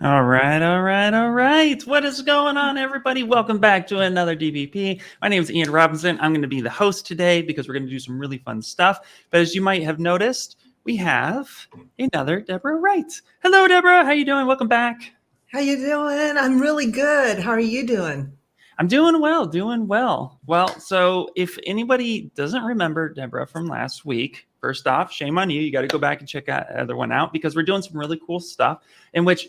All right, all right, all right. What is going on, everybody? Welcome back to another DBP. My name is Ian Robinson. I'm going to be the host today because we're going to do some really fun stuff. But as you might have noticed, we have another Deborah Wright. Hello, Deborah. How you doing? Welcome back. How you doing? I'm really good. How are you doing? I'm doing well, doing well. Well, so if anybody doesn't remember Deborah from last week, first off, shame on you. You got to go back and check that other one out because we're doing some really cool stuff in which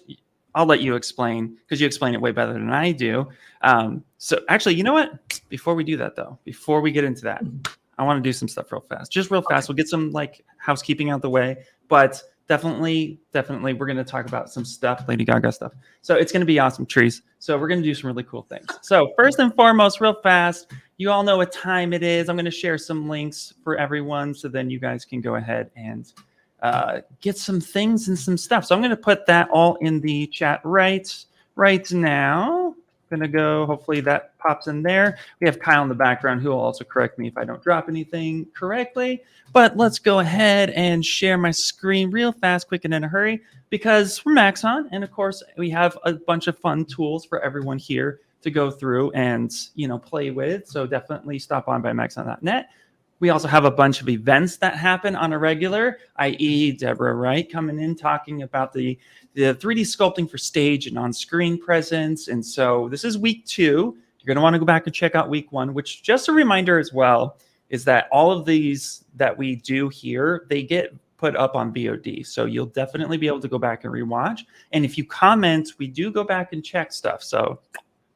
I'll let you explain because you explain it way better than I do. So actually, you know what? Before we do that, though, before we get into that, I want to do some stuff real fast. Just real fast. We'll get some like housekeeping out the way, but definitely, we're going to talk about some stuff, Lady Gaga stuff. So it's going to be awesome, trees. So we're going to do some really cool things. So first and foremost, real fast, you all know what time it is. I'm going to share some links for everyone so then you guys can go ahead and get some things and some stuff. So I'm going to put that all in the chat right now. I'm going to go, hopefully that pops in there. We have Kyle in the background who will also correct me if I don't drop anything correctly. But let's go ahead and share my screen real fast, quick, and in a hurry because we're Maxon. And of course, we have a bunch of fun tools for everyone here to go through and, play with. So definitely stop on by maxon.net. We also have a bunch of events that happen on a regular, i.e. Deborah Wright coming in talking about the 3D sculpting for stage and on-screen presence. And so this is week 2. You're going to want to go back and check out week 1, which just a reminder as well is that all of these that we do here, they get put up on VOD. So you'll definitely be able to go back and rewatch. And if you comment, we do go back and check stuff. So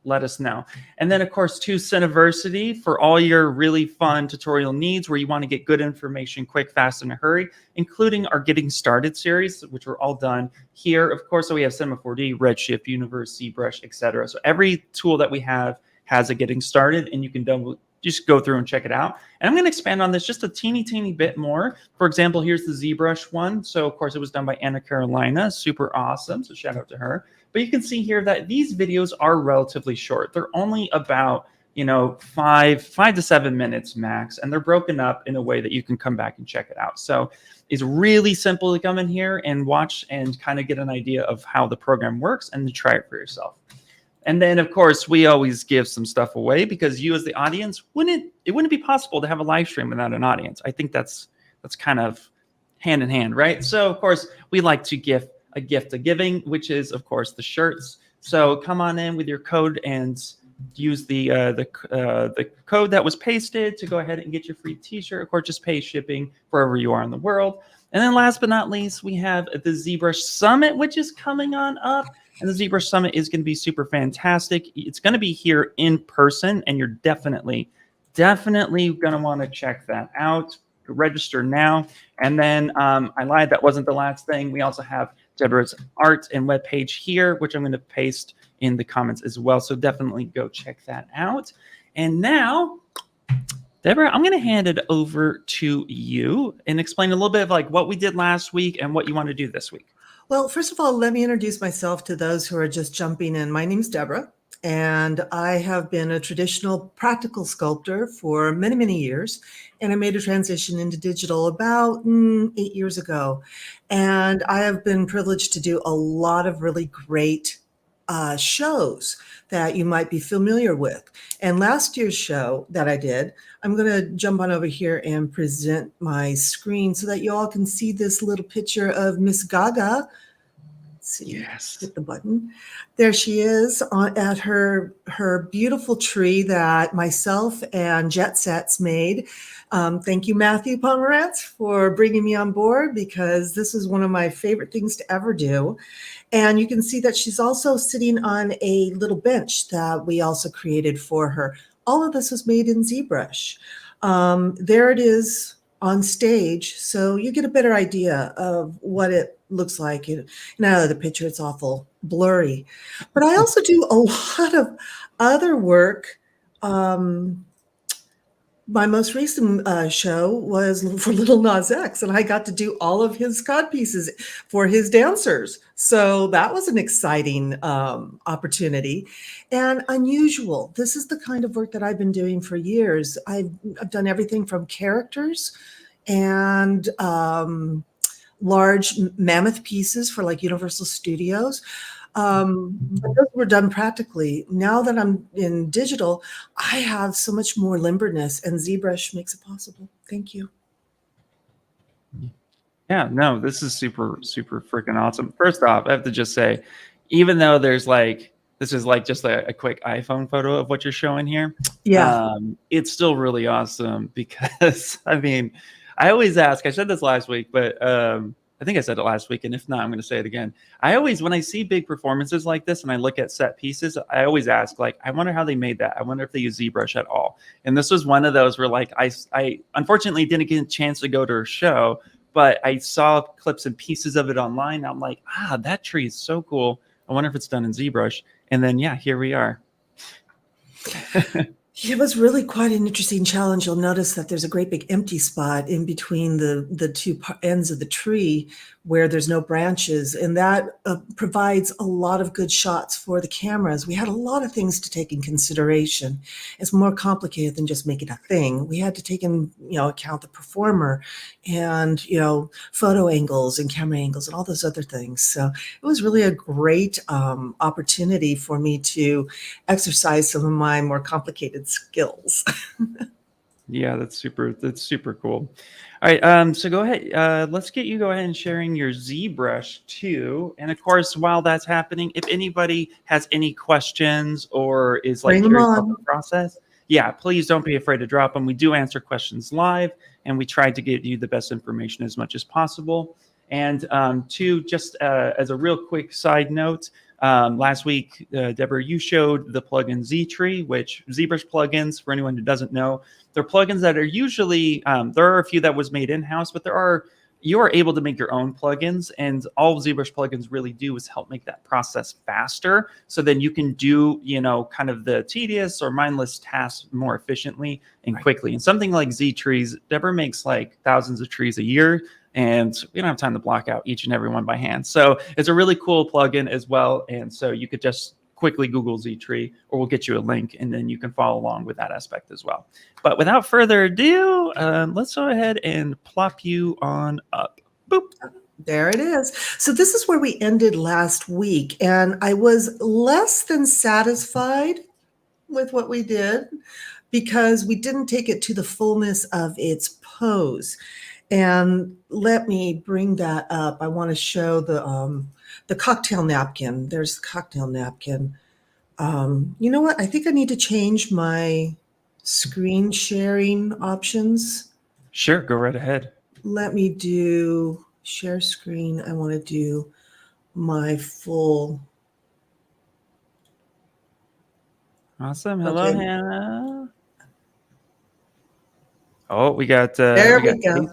let us know. And then, of course, Cinniversity for all your really fun tutorial needs where you want to get good information quick, fast, in a hurry, including our Getting Started series, which we're all done here. Of course, so we have Cinema 4D, Redshift, Universe, ZBrush, etc. So every tool that we have has a Getting Started, and you can just go through and check it out. And I'm going to expand on this just a teeny bit more. For example, here's the ZBrush one. So, of course, it was done by Anna Carolina. Super awesome. So shout out to her. But you can see here that these videos are relatively short. They're only about, 5 to 7 minutes max. And they're broken up in a way that you can come back and check it out. So it's really simple to come in here and watch and kind of get an idea of how the program works and to try it for yourself. And then, of course, we always give some stuff away because you as the audience, it wouldn't be possible to have a live stream without an audience. I think that's kind of hand in hand, right? So, of course, we like to give a gift of giving, which is, of course, the shirts. So come on in with your code and use the code that was pasted to go ahead and get your free t-shirt. Of course, just pay shipping wherever you are in the world. And then last but not least, we have the ZBrush Summit, which is coming on up. And the ZBrush Summit is going to be super fantastic. It's going to be here in person, and you're definitely going to want to check that out. Register now. And then I lied, that wasn't the last thing. We also have Deborah's art and webpage here, which I'm going to paste in the comments as well. So definitely go check that out. And now, Deborah, I'm going to hand it over to you and explain a little bit of like what we did last week and what you want to do this week. Well, first of all, let me introduce myself to those who are just jumping in. My name's Deborah, and I have been a traditional practical sculptor for many years. And I made a transition into digital about 8 years ago. And I have been privileged to do a lot of really great shows that you might be familiar with. And last year's show that I did, I'm going to jump on over here and present my screen so that you all can see this little picture of Miss Gaga. See, yes. Hit the button. There she is at her beautiful tree that myself and Jet Sets made. Thank you, Matthew Pomerantz, for bringing me on board because this is one of my favorite things to ever do. And you can see that she's also sitting on a little bench that we also created for her. All of this was made in ZBrush. There it is on stage, so you get a better idea of what it looks like. Now the picture, it's awful blurry. But I also do a lot of other work. My most recent show was for Little Nas X, and I got to do all of his cod pieces for his dancers. So that was an exciting opportunity and unusual. This is the kind of work that I've been doing for years. I've done everything from characters and large mammoth pieces for like Universal Studios. But those were done practically. Now that I'm in digital, I have so much more limberness, and ZBrush makes it possible. Thank you. Yeah, no, this is super, super freaking awesome. First off, I have to just say, even though there's like, this is like just a quick iPhone photo of what you're showing here. Yeah. It's still really awesome because, I mean, I always ask, I said this last week, but I think I said it last week, and if not, I'm going to say it again. I always, when I see big performances like this and I look at set pieces, I always ask, like, I wonder how they made that. I wonder if they use ZBrush at all. And this was one of those where, like, I unfortunately didn't get a chance to go to her show, but I saw clips and pieces of it online. I'm like, that tree is so cool. I wonder if it's done in ZBrush. And then, yeah, here we are. It was really quite an interesting challenge. You'll notice that there's a great big empty spot in between the two ends of the tree where there's no branches, and that provides a lot of good shots for the cameras. We had a lot of things to take in consideration. It's more complicated than just making a thing. We had to take in, account the performer and, photo angles and camera angles and all those other things. So it was really a great opportunity for me to exercise some of my more complicated skills. Yeah, that's super cool. All right, so go ahead. Let's get you go ahead and sharing your ZBrush too. And of course, while that's happening, if anybody has any questions or is like Bring them curious about on. the process, yeah, please don't be afraid to drop them. We do answer questions live, and we try to get you the best information as much as possible. And two, just as a real quick side note, last week, Deborah, you showed the plugin ZTree, which ZBrush plugins, for anyone who doesn't know, they're plugins that are usually, there are a few that was made in-house, but you are able to make your own plugins, and all ZBrush plugins really do is help make that process faster. So then you can do, kind of the tedious or mindless tasks more efficiently and quickly. And something like ZTrees, Deborah makes like thousands of trees a year, and we don't have time to block out each and every one by hand. So it's a really cool plugin as well. And so you could just quickly Google ZTree, or we'll get you a link, and then you can follow along with that aspect as well. But without further ado, let's go ahead and plop you on up. Boop. There it is. So this is where we ended last week, and I was less than satisfied with what we did because we didn't take it to the fullness of its pose. And let me bring that up. I want to show the cocktail napkin. There's the cocktail napkin. You know what? I think I need to change my screen sharing options. Sure, go right ahead. Let me do share screen. I want to do my full. Awesome. Hello, Okay. Hannah. Oh, we got There we go.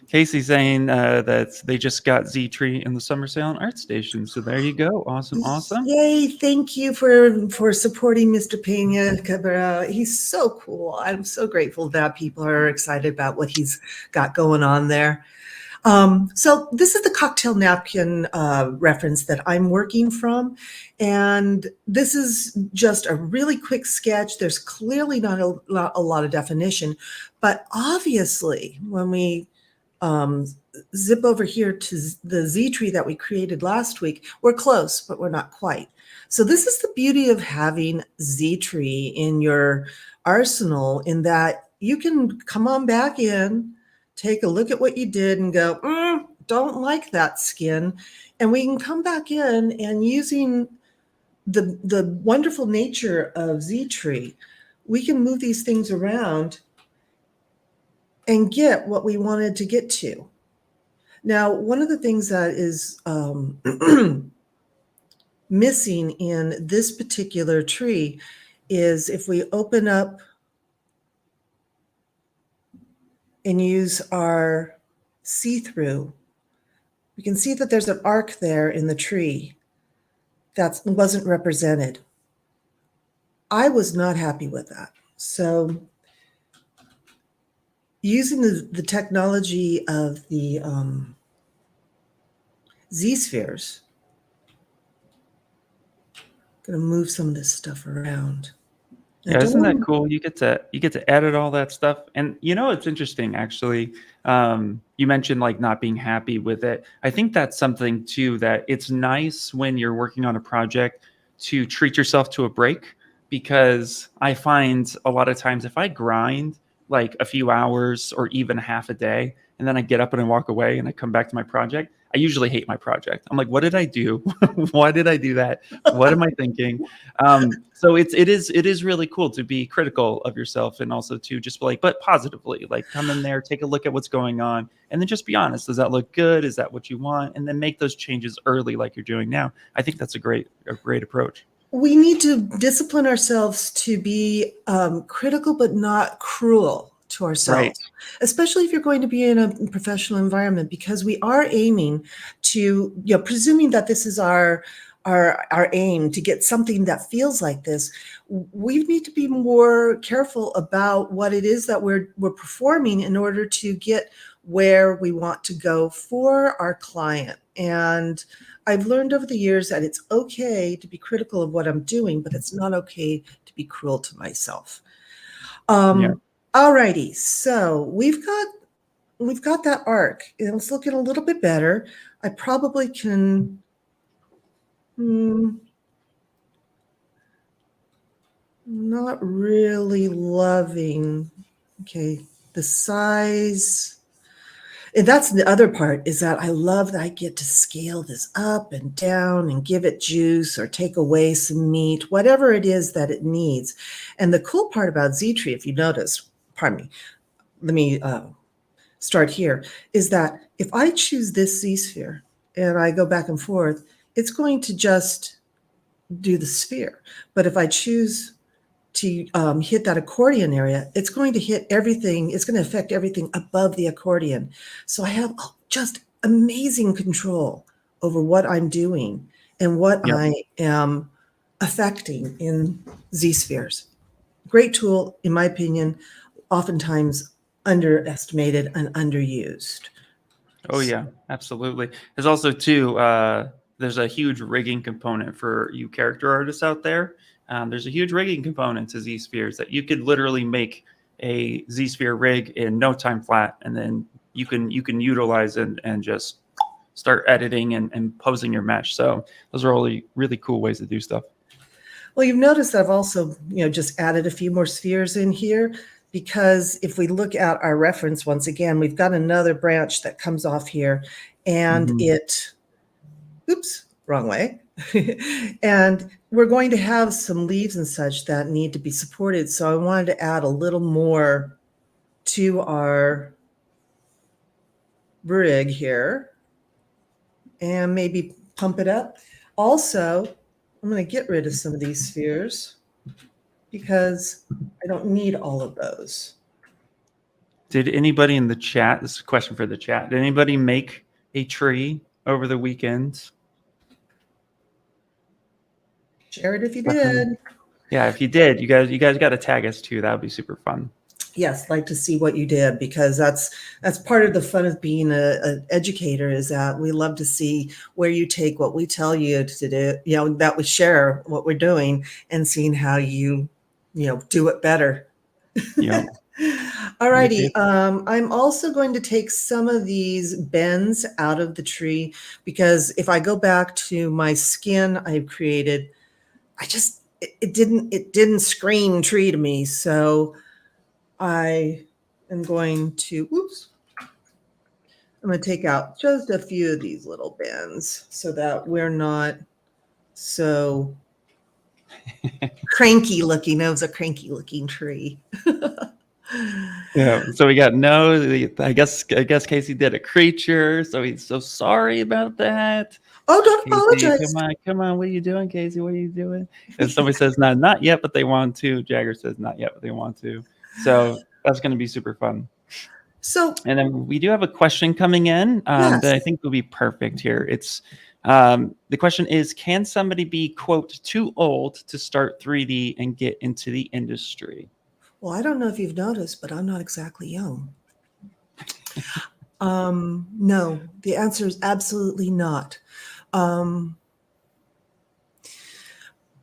Casey saying that they just got ZTree in the summer sale on ArtStation. So there you go. Awesome. Yay! Thank you for supporting Mr. Pena Cabrera. He's so cool. I'm so grateful that people are excited about what he's got going on there. So this is the cocktail napkin reference that I'm working from. And this is just a really quick sketch. There's clearly not a lot of definition, but obviously when we zip over here to the ZTree that we created last week, we're close, but we're not quite. So this is the beauty of having ZTree in your arsenal, in that you can come on back in, take a look at what you did and go, don't like that skin. And we can come back in, and using the wonderful nature of ZTree, we can move these things around and get what we wanted to get to. Now, one of the things that is missing in this particular tree is if we open up and use our see-through, we can see that there's an arc there in the tree that wasn't represented. I was not happy with that. So using the technology of the Z-spheres, I'm going to move some of this stuff around. I Yeah, don't isn't want that cool? You get to edit all that stuff. And it's interesting actually. You mentioned like not being happy with it. I think that's something too, that it's nice when you're working on a project to treat yourself to a break, because I find a lot of times if I grind like a few hours or even half a day and then I get up and I walk away and I come back to my project, I usually hate my project. I'm like, what did I do? Why did I do that? What am I thinking? So it is really cool to be critical of yourself, and also to just like, but positively, like come in there, take a look at what's going on, and then just be honest. Does that look good? Is that what you want? And then make those changes early, like you're doing now. I think that's a great approach. we need to discipline ourselves to be critical but not cruel to Right. ourselves, especially if you're going to be in a professional environment, because we are aiming to, presuming that this is our aim to get something that feels like this, we need to be more careful about what it is that we're performing in order to get where we want to go for our client. And I've learned over the years that it's okay to be critical of what I'm doing, but it's not okay to be cruel to myself. Yeah. Alrighty, so we've got that arc, and it's looking a little bit better. I probably can. Not really loving. Okay, the size. And that's the other part, is that I love that I get to scale this up and down and give it juice or take away some meat, whatever it is that it needs. And the cool part about ZTree, if you notice, pardon me, let me start here, is that if I choose this ZSphere and I go back and forth, it's going to just do the sphere. But if I choose to hit that accordion area, it's going to hit everything. It's going to affect everything above the accordion. So I have just amazing control over what I'm doing and what Yep. I am affecting in ZSpheres. Great tool, in my opinion, oftentimes underestimated and underused. Oh yeah, absolutely. There's also too, there's a huge rigging component for you character artists out there. There's a huge rigging component to ZSpheres that you could literally make a ZSphere rig in no time flat, and then you can utilize it and just start editing and posing your mesh. So those are all really cool ways to do stuff. Well, you've noticed I've also, just added a few more spheres in here, because if we look at our reference, once again, we've got another branch that comes off here, and oops, wrong way. And we're going to have some leaves and such that need to be supported. So I wanted to add a little more to our rig here and maybe pump it up. Also, I'm going to get rid of some of these spheres because I don't need all of those. Did anybody in the chat, this is a question for the chat, did anybody make a tree over the weekend? Share it if you did. Yeah, if you did, you guys got to tag us too. That would be super fun. Yes, like to see what you did, because that's part of the fun of being an educator, is that we love to see where you take what we tell you to do, that we share what we're doing and seeing how you do it better. Yeah. All righty. I'm also going to take some of these bends out of the tree, because if I go back to my skin I've created, it didn't scream tree to me. So I am going to, I'm going to take out just a few of these little bends so that we're not so cranky looking. It was a cranky looking tree. Yeah. So we got I guess Casey did a creature, so he's so sorry about that. Oh, don't Casey, apologize. come on. What are you doing, Casey? What are you doing? And somebody says not yet, but they want to. Jagger says not yet, but they want to. So that's going to be super fun. So, and then we do have a question coming in yes. that I think will be perfect here. It's the question is, can somebody be, quote, too old to start 3D and get into the industry? Well, I don't know if you've noticed, but I'm not exactly young. No, the answer is absolutely not.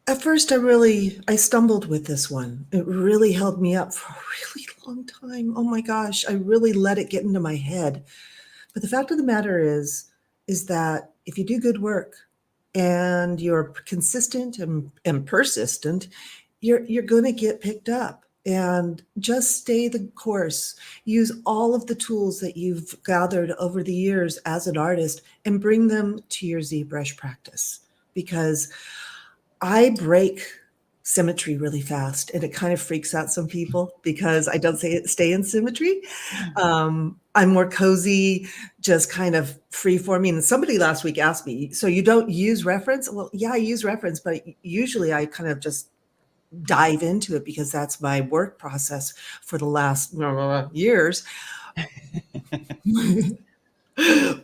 At first, I stumbled with this one. It really held me up for a really long time. Oh my gosh, I really let it get into my head. But the fact of the matter is that if you do good work and you're consistent and persistent, you're going to get picked up. And just stay the course. Use all of the tools that you've gathered over the years as an artist and bring them to your ZBrush practice. Because I break symmetry really fast, and it kind of freaks out some people because I don't stay in symmetry. I'm more cozy, just kind of free-forming. And somebody last week asked me, so you don't use reference? Well, yeah, I use reference, but usually I kind of just dive into it because that's my work process for the last years.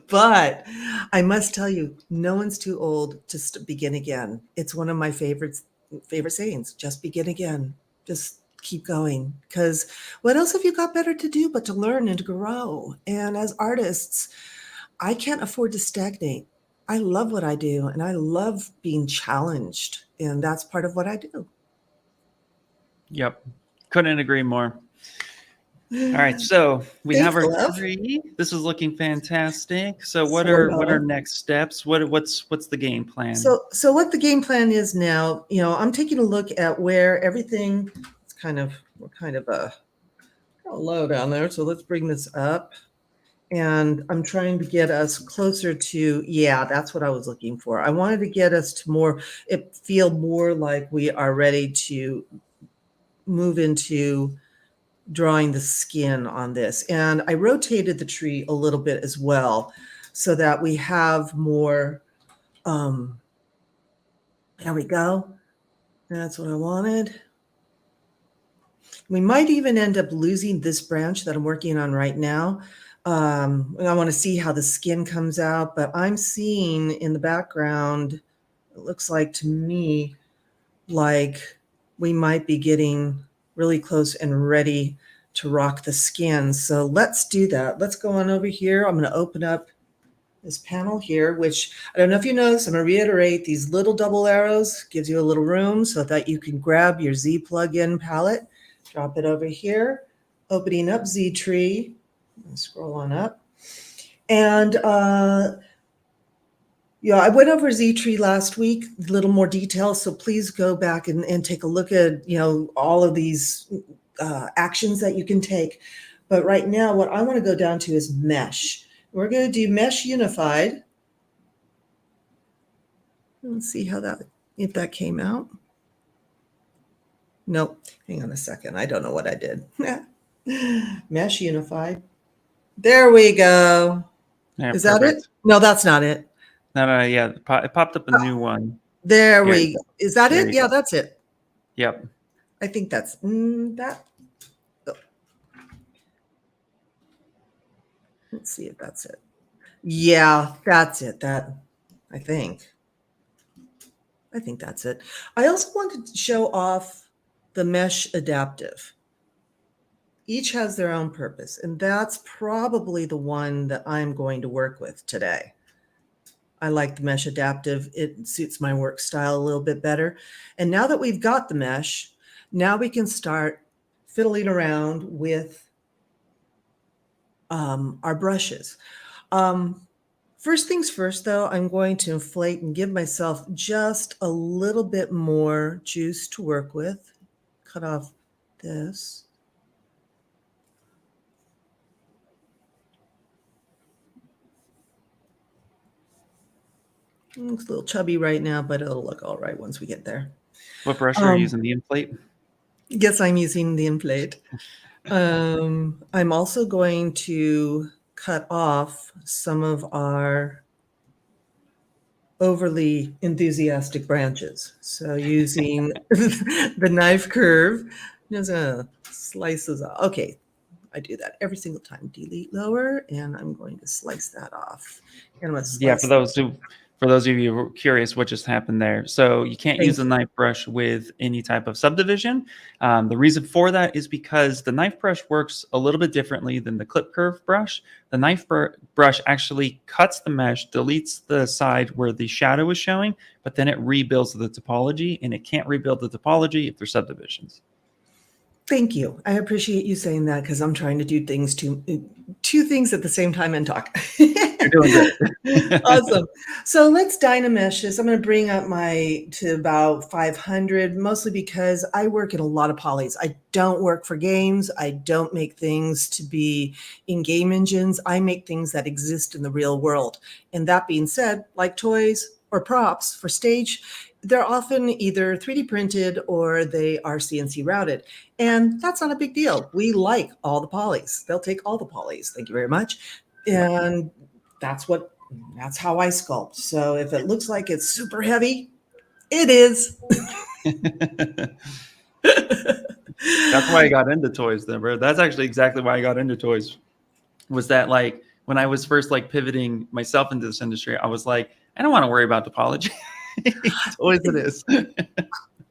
But I must tell you, no one's too old to begin again. It's one of my favorite sayings. Just begin again. Just keep going. Because what else have you got better to do but to learn and to grow? And as artists, I can't afford to stagnate. I love what I do, and I love being challenged. And that's part of what I do. Yep. Couldn't agree more. All right, so we have our tree. This is looking fantastic. So what are next steps? What's the game plan? So what the game plan is now, I'm taking a look at where everything is we're kind of a low down there. So let's bring this up. And I'm trying to get us closer to, yeah, that's what I was looking for. I wanted to get us to feel more like we are ready to move into drawing the skin on this. And I rotated the tree a little bit as well so that we have more, there we go. That's what I wanted. We might even end up losing this branch that I'm working on right now. I want to see how the skin comes out, but I'm seeing in the background, it looks like to me, like we might be getting really close and ready to rock the skin. So let's do that. Let's go on over here. I'm going to open up this panel here, which I don't know if you noticed, I'm going to reiterate these little double arrows, gives you a little room so that you can grab your Z plugin palette, drop it over here, opening up ZTree, scroll on up. And I went over ZTree last week, a little more detail. So please go back and take a look at, all of these actions that you can take. But right now, what I want to go down to is mesh. We're going to do MeshUnified. Let's see if that came out. Nope. Hang on a second. I don't know what I did. MeshUnified. There we go. Yeah, is that it? No, that's not it. No, yeah. It popped up a new one. There we go. Is that it? Yeah, that's it. Yep. I think that's that. Oh. Let's see if that's it. Yeah, that's it. I think that's it. I also wanted to show off the MeshAdaptive. Each has their own purpose, and that's probably the one that I'm going to work with today. I like the MeshAdaptive. It suits my work style a little bit better. And now that we've got the mesh, now we can start fiddling around with our brushes. First things first, though, I'm going to inflate and give myself just a little bit more juice to work with. Cut off this. Looks a little chubby right now, but it'll look all right once we get there. What brush are you using? The Inflate? Yes, I'm using the Inflate. I'm also going to cut off some of our overly enthusiastic branches. So using the KnifeCurve, just slices off. Okay, I do that every single time. Delete lower, and I'm going to slice that off. And yeah, for for those of you who are curious what just happened there. So you can't use a knife brush with any type of subdivision. The reason for that is because the knife brush works a little bit differently than the ClipCurve brush. The knife brush actually cuts the mesh, deletes the side where the shadow is showing, but then it rebuilds the topology, and it can't rebuild the topology if there's subdivisions. Thank you. I appreciate you saying that because I'm trying to do things two things at the same time and talk. You're doing good. Awesome. So let's DynaMesh this. I'm going to bring up to about 500, mostly because I work in a lot of polys. I don't work for games. I don't make things to be in game engines. I make things that exist in the real world. And that being said, like toys or props for stage, they're often either 3D printed or they are CNC routed. And that's not a big deal. We like all the polys. They'll take all the polys. Thank you very much. And that's how I sculpt. So if it looks like it's super heavy, it is. That's why I got into toys, then, bro. That's actually exactly why I got into toys. Was that like when I was first like pivoting myself into this industry, I was like, I don't want to worry about topology. Toys it is.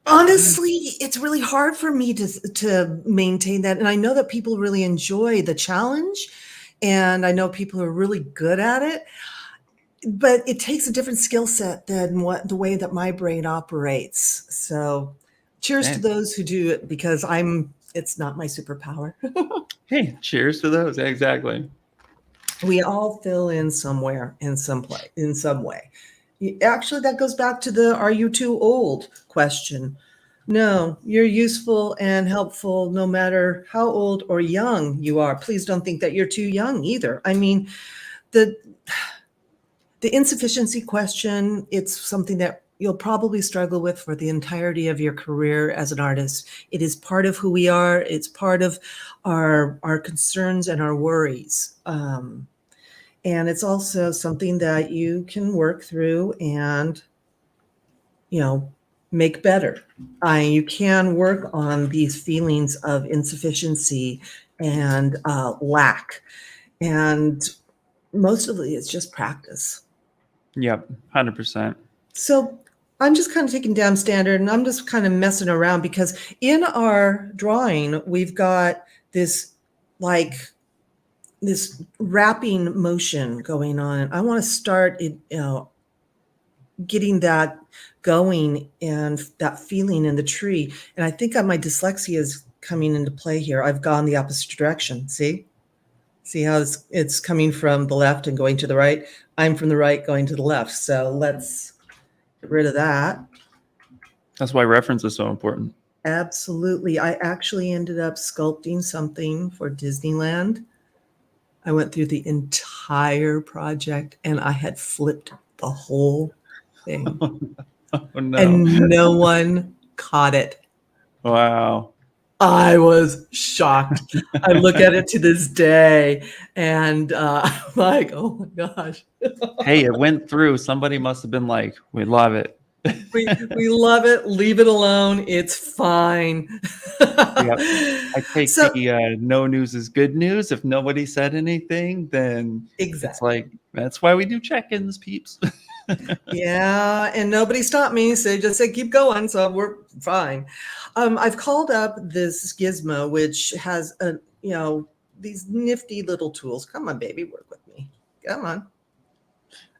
Honestly, it's really hard for me to maintain that. And I know that people really enjoy the challenge. And I know people are really good at it. But it takes a different skill set than the way that my brain operates. So cheers to those who do it, because it's not my superpower. Hey, cheers to those. Exactly. We all fill in somewhere, in some way. Actually, that goes back to the "Are you too old?" question. No, you're useful and helpful no matter how old or young you are. Please don't think that you're too young either. I mean, the insufficiency question, it's something that you'll probably struggle with for the entirety of your career as an artist. It is part of who we are. It's part of our concerns and our worries. And it's also something that you can work through and, make better. You can work on these feelings of insufficiency and lack. And most of it is just practice. Yep, 100%. So I'm just kind of taking down standard and I'm just kind of messing around because in our drawing, we've got this wrapping motion going on. I want to start getting that going and that feeling in the tree. And I think my dyslexia is coming into play here. I've gone the opposite direction. See how it's coming from the left and going to the right? I'm from the right going to the left. So let's get rid of that. That's why reference is so important. Absolutely. I actually ended up sculpting something for Disneyland. I went through the entire project and I had flipped the whole thing. Oh, no. And no one caught it. Wow. I was shocked. I look at it to this day and I'm like, oh my gosh. Hey, it went through. Somebody must have been like, we love it. we love it. Leave it alone. It's fine. Yep. I take the no news is good news. If nobody said anything, then exactly. It's like, that's why we do check-ins, peeps. Yeah, and nobody stopped me. So they just said, keep going. So we're fine. I've called up this Gizmo, which has these nifty little tools. Come on, baby, work with me. Come on.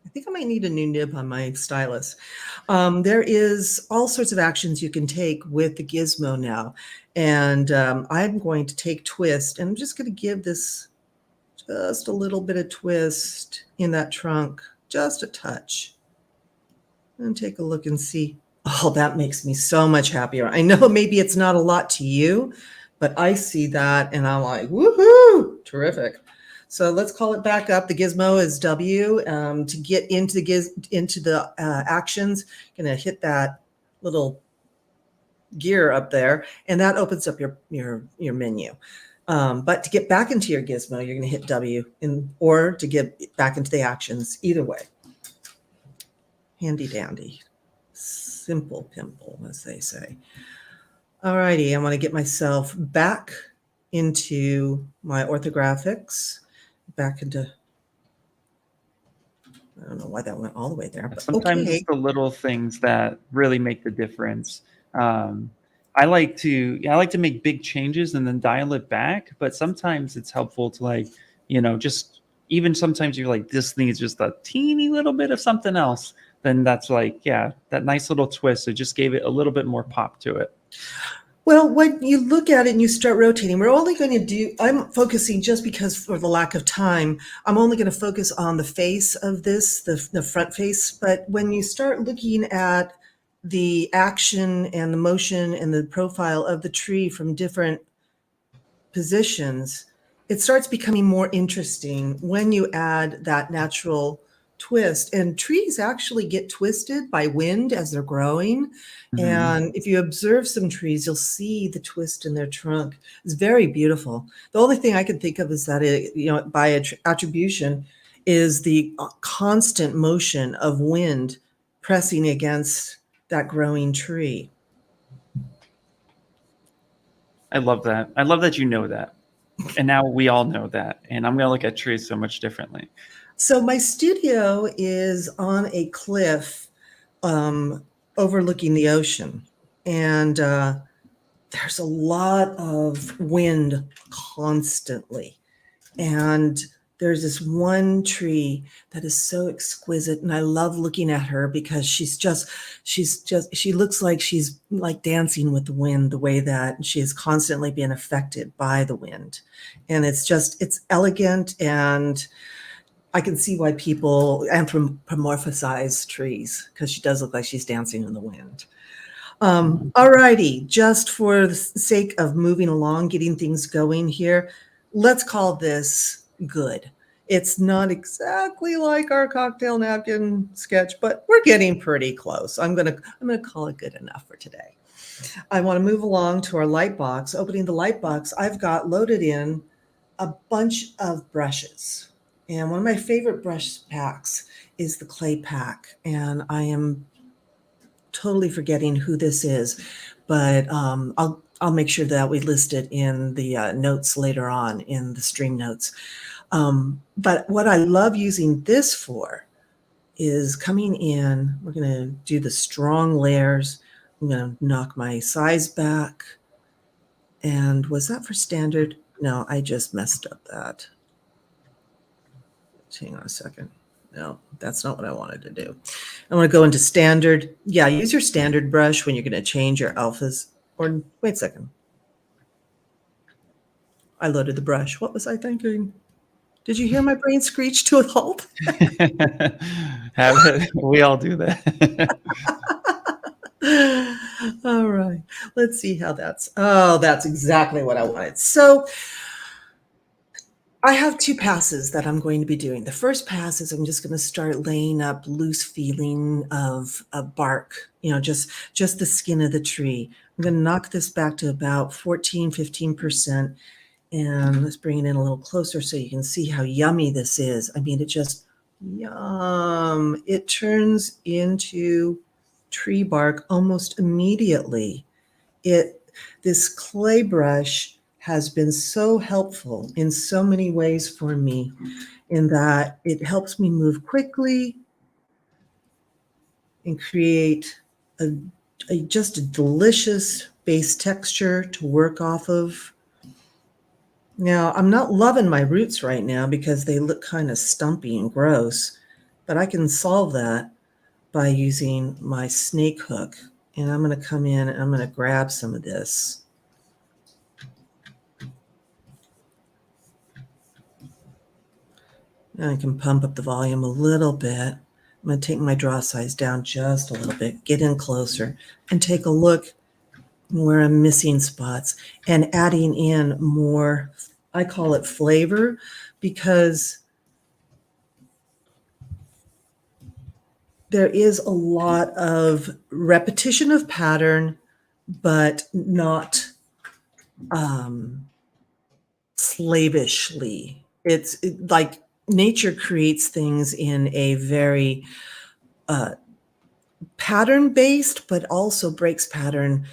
I think I might need a new nib on my stylus. There is all sorts of actions you can take with the Gizmo now. And I'm going to take twist, and I'm just going to give this just a little bit of twist in that trunk, just a touch. And take a look and see. Oh, that makes me so much happier. I know maybe it's not a lot to you, but I see that and I'm like, woohoo, terrific. So let's call it back up. The Gizmo is W. To get into the actions, going to hit that little gear up there, and that opens up your menu. But to get back into your Gizmo, you're going to hit W, or to get back into the actions. Either way, handy dandy, simple pimple, as they say. All righty, I want to get myself back into my orthographics. Back into, I don't know why that went all the way there, but Sometimes okay. it's the little things that really make the difference. I like to make big changes and then dial it back, but sometimes it's helpful to, like, just even sometimes you're like, this thing is just a teeny little bit of something else. Then that's like, yeah, that nice little twist. It just gave it a little bit more pop to it. Well, when you look at it and you start rotating, we're only going to do, I'm focusing just because for the lack of time, I'm only going to focus on the face of this, the front face. But when you start looking at the action and the motion and the profile of the tree from different positions, it starts becoming more interesting when you add that natural twist. And trees actually get twisted by wind as they're growing. Mhm. And if you observe some trees, you'll see the twist in their trunk. It's very beautiful. The only thing I can think of is that by attribution is the constant motion of wind pressing against that growing tree. I love that. I love that you know that. And now we all know that. And I'm going to look at trees so much differently. So my studio is on a cliff overlooking the ocean. And there's a lot of wind constantly. And there's this one tree that is so exquisite. And I love looking at her because she looks like she's like dancing with the wind, the way that she is constantly being affected by the wind. And it's elegant, and I can see why people anthropomorphize trees, because she does look like she's dancing in the wind. All righty, just for the sake of moving along, getting things going here, let's call this good. It's not exactly like our cocktail napkin sketch, but we're getting pretty close. I'm gonna call it good enough for today. I want to move along to our light box. Opening the light box, I've got loaded in a bunch of brushes. And one of my favorite brush packs is the ClayPack. And I am totally forgetting who this is, but I'll make sure that we list it in the notes later on in the stream notes. But what I love using this for is coming in. We're going to do the strong layers. I'm going to knock my size back. And was that for standard? No, I just messed up that. Hang on a second. No, that's not what I wanted to do. I want to go into standard. Yeah, use your standard brush when you're going to change your alphas. Or wait a second. I loaded the brush. What was I thinking? Did you hear my brain screech to a halt? We all do that. All right. Let's see how that's. Oh, that's exactly what I wanted. So I have two passes that I'm going to be doing. The first pass is I'm just going to start laying up loose feeling of bark, just the skin of the tree. I'm going to knock this back to about 15%. And let's bring it in a little closer so you can see how yummy this is. I mean, it just, yum. It turns into tree bark almost immediately. This clay brush has been so helpful in so many ways for me, in that it helps me move quickly and create just a delicious base texture to work off of. Now, I'm not loving my roots right now because they look kind of stumpy and gross, but I can solve that by using my SnakeHook. And I'm going to come in and I'm going to grab some of this. And I can pump up the volume a little bit. I'm going to take my draw size down just a little bit, get in closer, and take a look where I'm missing spots and adding in more, I call it flavor, because there is a lot of repetition of pattern, but not slavishly. It's like nature creates things in a very pattern-based, but also breaks pattern.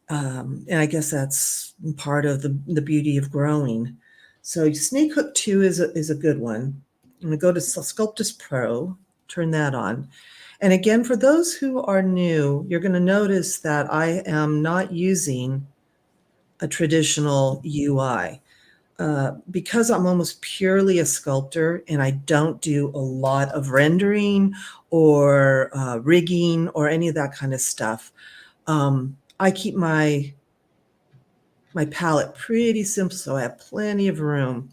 And I guess that's part of the beauty of growing. So SnakeHook 2 is a good one. I'm going to go to Sculptus Pro, turn that on. And again, for those who are new, you're going to notice that I am not using a traditional UI. Because I'm almost purely a sculptor and I don't do a lot of rendering or rigging or any of that kind of stuff, I keep my palette pretty simple, so I have plenty of room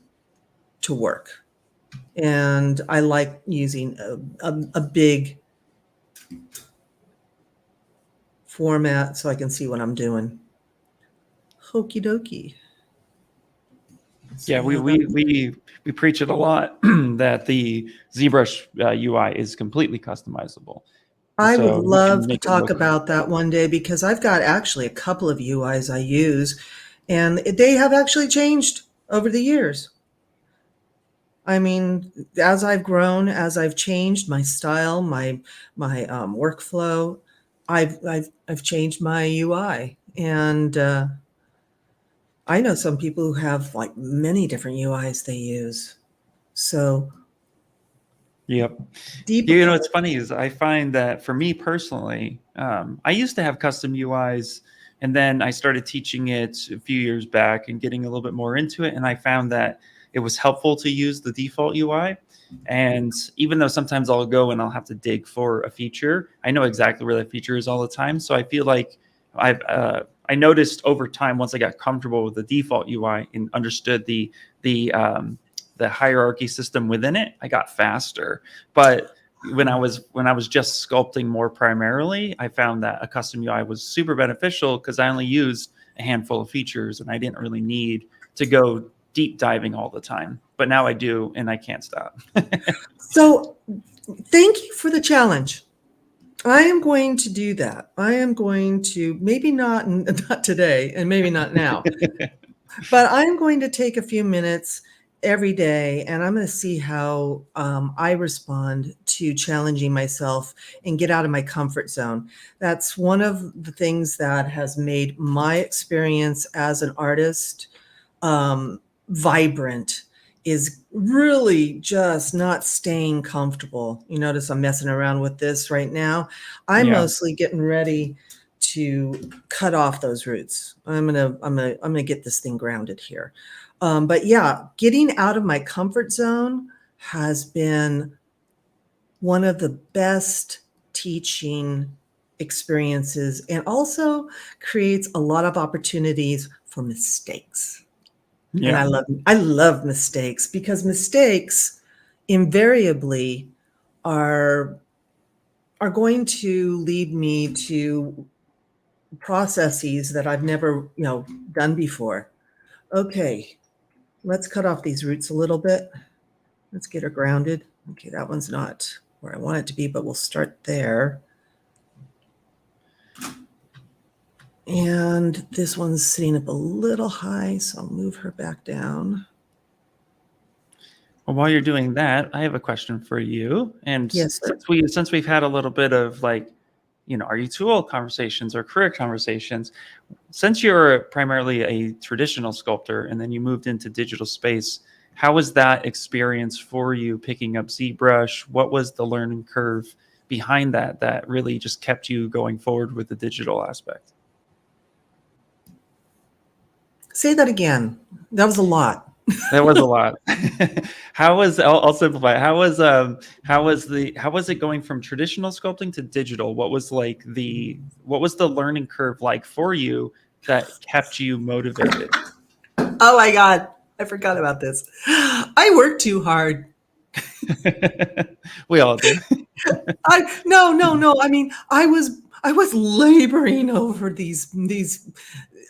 to work. And I like using a big format so I can see what I'm doing. Okie dokie. Yeah, we preach it a lot that the ZBrush UI is completely customizable. I would So you can love to make it talk look about that one day because I've got actually a couple of UIs I use, and they have actually changed over the years. I mean, as I've grown, as I've changed my style, my workflow, I've changed my UI, and I know some people who have like many different UIs they use. So Yep. deep. You know, what's funny is I find that for me personally, I used to have custom UIs, and then I started teaching it a few years back and getting a little bit more into it. And I found that it was helpful to use the default UI. And even though sometimes I'll go and I'll have to dig for a feature, I know exactly where that feature is all the time. So I feel like I noticed over time, once I got comfortable with the default UI and understood the hierarchy system within it, I got faster. But when I was just sculpting more primarily, I found that a custom UI was super beneficial because I only used a handful of features and I didn't really need to go deep diving all the time. But now I do, and I can't stop. So thank you for the challenge. I am going to do that. I am going to, maybe not today and maybe not now, but I'm going to take a few minutes every day and I'm going to see how I respond to challenging myself and get out of my comfort zone. That's one of the things that has made my experience as an artist vibrant, is really just not staying comfortable. You notice I'm messing around with this right now. I'm mostly getting ready to cut off those roots. I'm gonna get this thing grounded here. But yeah, getting out of my comfort zone has been one of the best teaching experiences and also creates a lot of opportunities for mistakes. Yeah. And I love mistakes because mistakes invariably are going to lead me to processes that I've never, done before. Okay, let's cut off these roots a little bit. Let's get her grounded. Okay, that one's not where I want it to be, but we'll start there. And this one's sitting up a little high, so I'll move her back down. Well, while you're doing that, I have a question for you. And Yes, sir. since we've had a little bit of like, are you too old conversations or career conversations, since you're primarily a traditional sculptor and then you moved into digital space, how was that experience for you picking up ZBrush? What was the learning curve behind that really just kept you going forward with the digital aspect? Say that again. That was a lot. That was a lot. I'll simplify. How was it going from traditional sculpting to digital? What was the learning curve like for you that kept you motivated? Oh my God, I forgot about this. I worked too hard. We all do. No. I mean, I was laboring over these.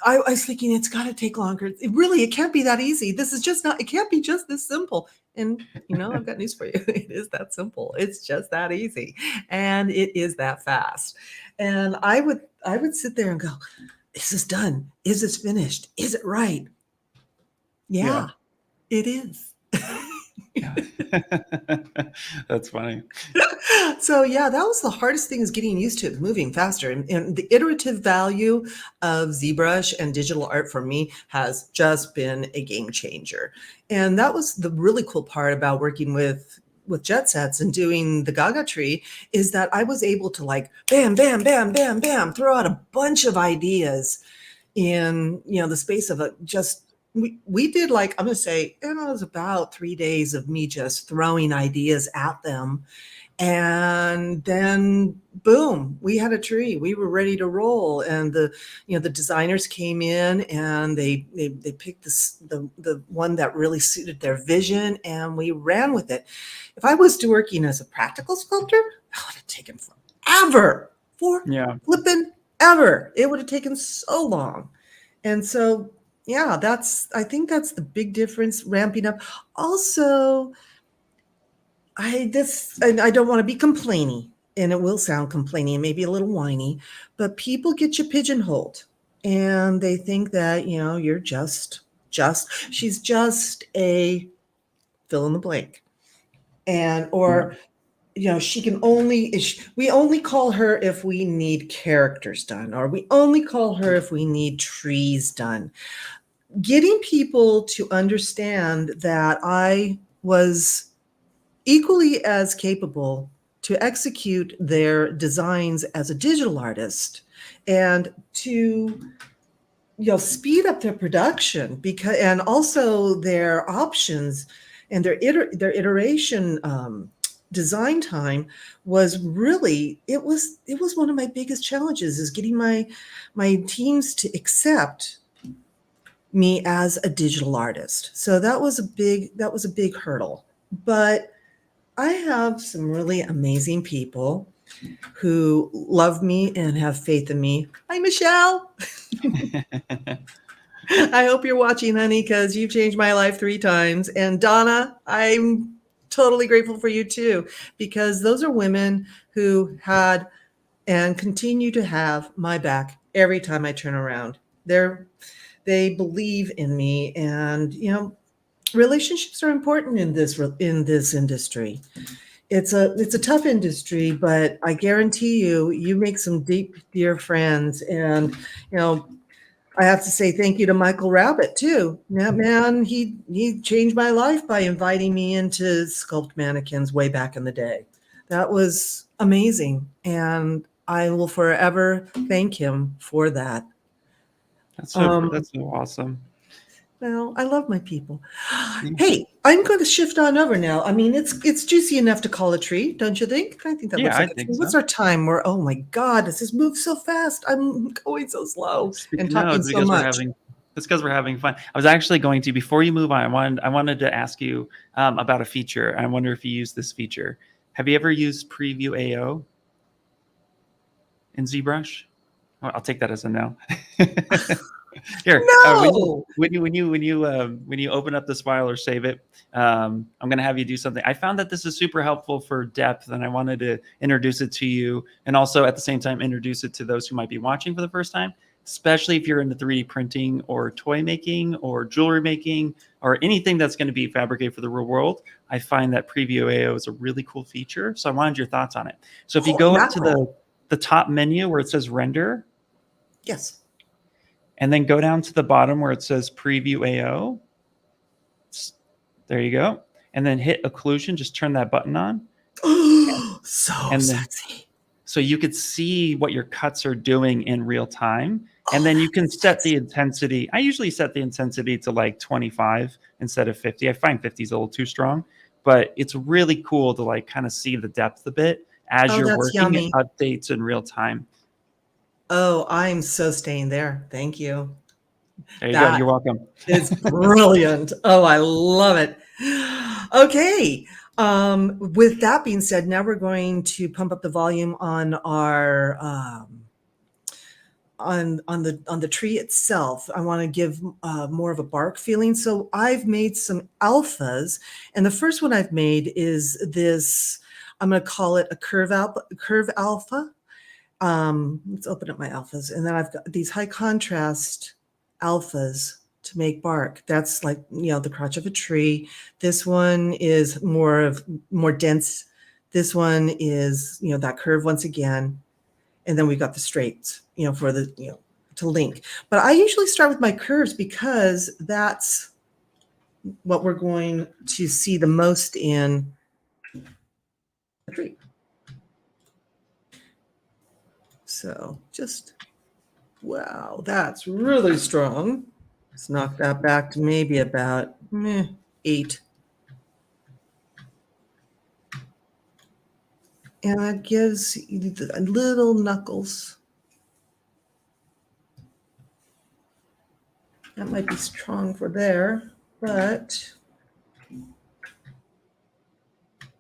I was thinking it's got to take longer. It can't be that easy. This is just not. It can't be just this simple. And I've got news for you. It is that simple. It's just that easy, and it is that fast. And I would sit there and go, "Is this done? Is this finished? Is it right?" Yeah. It is. Yeah. That's funny. So yeah, that was the hardest thing, is getting used to it, moving faster. And the iterative value of ZBrush and digital art for me has just been a game changer. And that was the really cool part about working with with jet sets and doing the Gaga tree is that I was able to like bam, bam, bam, bam, bam, throw out a bunch of ideas in, you know, the space of we did like, I'm going to say it was about 3 days of me just throwing ideas at them. And then boom, we had a tree. We were ready to roll. And the designers came in and they picked the one that really suited their vision, and we ran with it. If I was working as a practical sculptor, that would have taken forever. Flipping ever. It would have taken so long. And so, yeah, I think that's the big difference, ramping up. Also, I don't want to be complaining, and it will sound complaining and maybe a little whiny, but people get you pigeonholed and they think that, you know, you're she's just a fill in the blank. And, or, you know, we only call her if we need characters done, or we only call her if we need trees done. Getting people to understand that I was equally as capable to execute their designs as a digital artist and to, you know, speed up their production, and also their options and their iteration design time was really, it was one of my biggest challenges, is getting my teams to accept me as a digital artist. So that was a big hurdle. But I have some really amazing people who love me and have faith in me. Hi, Michelle. I hope you're watching, honey, because you've changed my life 3 times. And Donna, I'm totally grateful for you too, because those are women who had and continue to have my back every time I turn around. They believe in me, and, you know, relationships are important in this industry. It's a tough industry, but I guarantee you make some deep, dear friends. And, you know, I have to say thank you to Michael Rabbit too. That man, he changed my life by inviting me into sculpt mannequins way back in the day. That was amazing, and I will forever thank him for that. That's so awesome. Well, I love my people. Hey, I'm going to shift on over now. I mean, it's juicy enough to call a tree, don't you think? I think that looks like a tree. What's our time? Oh my God, this has moved so fast. I'm going so slow and talking so much. It's because we're having fun. I was actually going to, before you move on, I wanted to ask you about a feature. I wonder if you use this feature. Have you ever used PreviewAO in ZBrush? Well, I'll take that as a no. Here, no. When you open up this file or save it, I'm going to have you do something. I found that this is super helpful for depth, and I wanted to introduce it to you, and also at the same time introduce it to those who might be watching for the first time, especially if you're into 3D printing or toy making or jewelry making or anything that's going to be fabricated for the real world. I find that PreviewAO is a really cool feature, so I wanted your thoughts on it. So if you go up to the top menu where it says render. Yes. And then go down to the bottom where it says PreviewAO. There you go. And then hit occlusion. Just turn that button on. Sexy. So you could see what your cuts are doing in real time. And then you can set the intensity. I usually set the intensity to like 25 instead of 50. I find 50 is a little too strong. But it's really cool to like kind of see the depth a bit as you're working. Yummy. It updates in real time. Oh, I'm so staying there. Thank you. There you go. You're welcome. It's brilliant. Oh, I love it. Okay. With that being said, now we're going to pump up the volume on our on the tree itself. I want to give more of a bark feeling. So I've made some alphas, and the first one I've made is this. I'm going to call it a curve alpha. Let's open up my alphas, and then I've got these high contrast alphas to make bark. That's like, you know, the crotch of a tree. This one is more dense. This one is, you know, that curve once again, and then we've got the straights, you know, for the, you know, to link. But I usually start with my curves because that's what we're going to see the most in a tree. So just, wow, that's really strong. Let's knock that back to maybe about 8. And that gives you the little knuckles. That might be strong for there, but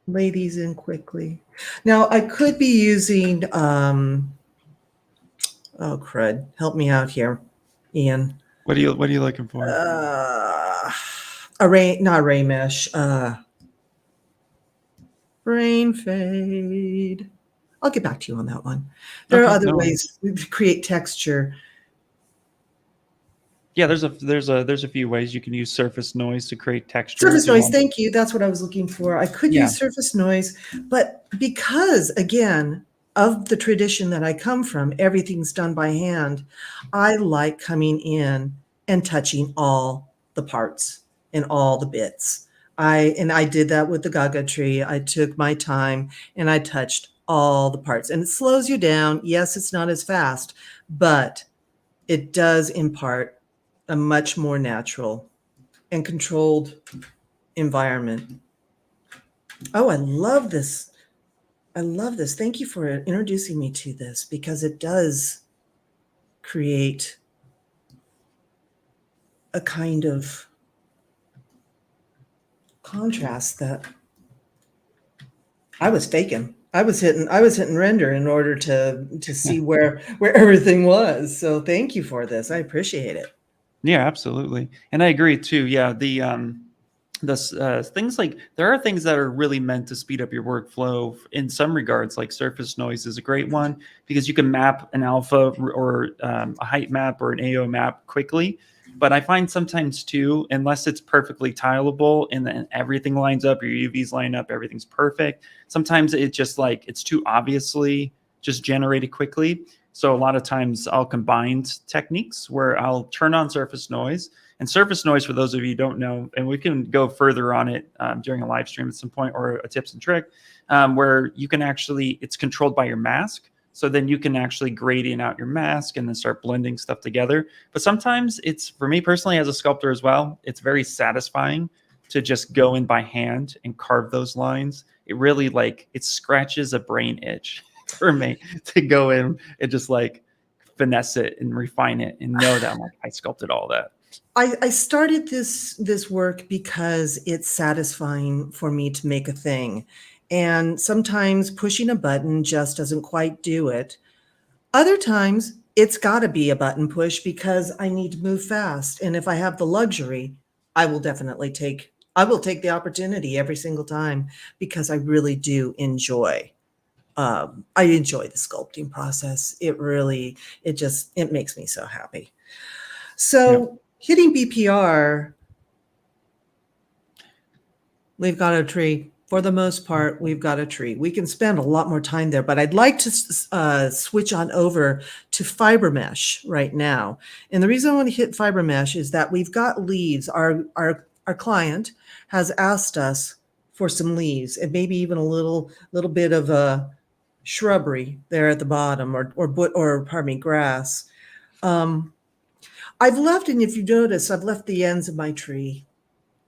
lay these in quickly. Now I could be using, oh crud, help me out here, Ian. What are you looking for? Not array mesh, brain fade. I'll get back to you on that one. There are other ways to create texture. Yeah, there's a few ways you can use surface noise to create texture. Surface noise, thank you. That's what I was looking for. I could use surface noise, but because, again, of the tradition that I come from, everything's done by hand. I like coming in and touching all the parts and all the bits. I did that with the Gaga tree. I took my time and I touched all the parts, and it slows you down. Yes, it's not as fast, but it does impart a much more natural and controlled environment. Oh, I love this. I love this. Thank you for introducing me to this, because it does create a kind of contrast that I was faking. I was hitting render in order to see where everything was. So thank you for this. I appreciate it. Yeah, absolutely. And I agree too. Yeah, the things like, there are things that are really meant to speed up your workflow in some regards, like surface noise is a great one, because you can map an alpha or a height map or an AO map quickly. But I find sometimes too, unless it's perfectly tileable and then everything lines up, your UVs line up, everything's perfect, sometimes it's just like, it's too obviously just generated quickly. So a lot of times I'll combine techniques where I'll turn on surface noise. And surface noise, for those of you who don't know, and we can go further on it during a live stream at some point, or a tips and trick, where you can actually, it's controlled by your mask. So then you can actually gradient out your mask and then start blending stuff together. But sometimes it's, for me personally as a sculptor as well, it's very satisfying to just go in by hand and carve those lines. It really, like, it scratches a brain itch for me to go in and just like finesse it and refine it and know that I'm like, I sculpted all that. I started this work because it's satisfying for me to make a thing. And sometimes pushing a button just doesn't quite do it. Other times it's got to be a button push because I need to move fast. And if I have the luxury, I will definitely take the opportunity every single time, because I really do enjoy. I enjoy the sculpting process. It makes me so happy. So hitting BPR, we've got a tree. For the most part, we've got a tree. We can spend a lot more time there, but I'd like to switch on over to FiberMesh right now. And the reason I want to hit FiberMesh is that we've got leaves. Our client has asked us for some leaves, and maybe even a little bit of a shrubbery there at the bottom, or pardon me, grass. I've left, and if you notice, I've left the ends of my tree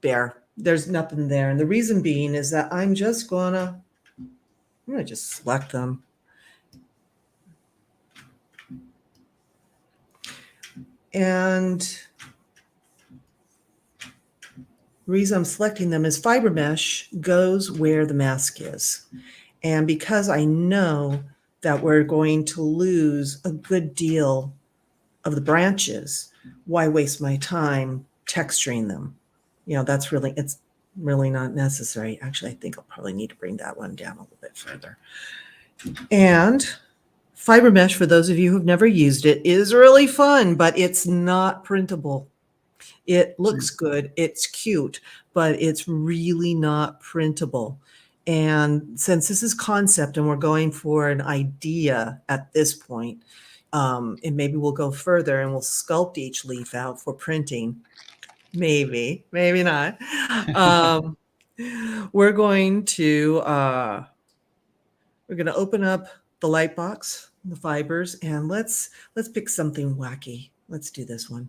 bare. There's nothing there. And the reason being is that I'm gonna just select them. And the reason I'm selecting them is FiberMesh goes where the mask is. And because I know that we're going to lose a good deal of the branches, why waste my time texturing them? It's really not necessary. Actually, I think I'll probably need to bring that one down a little bit further. And FiberMesh, for those of you who've never used it, is really fun, but it's not printable. It looks good, it's cute, but it's really not printable. And since this is concept and we're going for an idea at this point, and maybe we'll go further and we'll sculpt each leaf out for printing. Maybe not. We're going to We're going to open up the light box, the fibers, and let's pick something wacky. Let's do this one.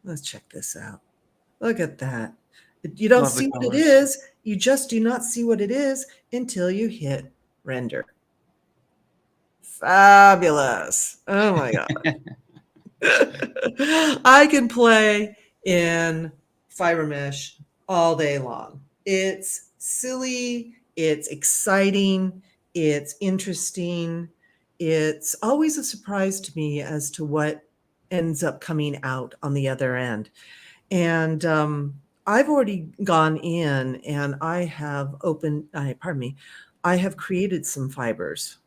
Let's check this out. Look at that. You don't Love the see what it colors. is. You just do not see what it is until you hit render. Fabulous. Oh my God. I can play in FiberMesh all day long. It's silly, it's exciting, it's interesting. It's always a surprise to me as to what ends up coming out on the other end. And I've already gone in and I have I have created some fibers.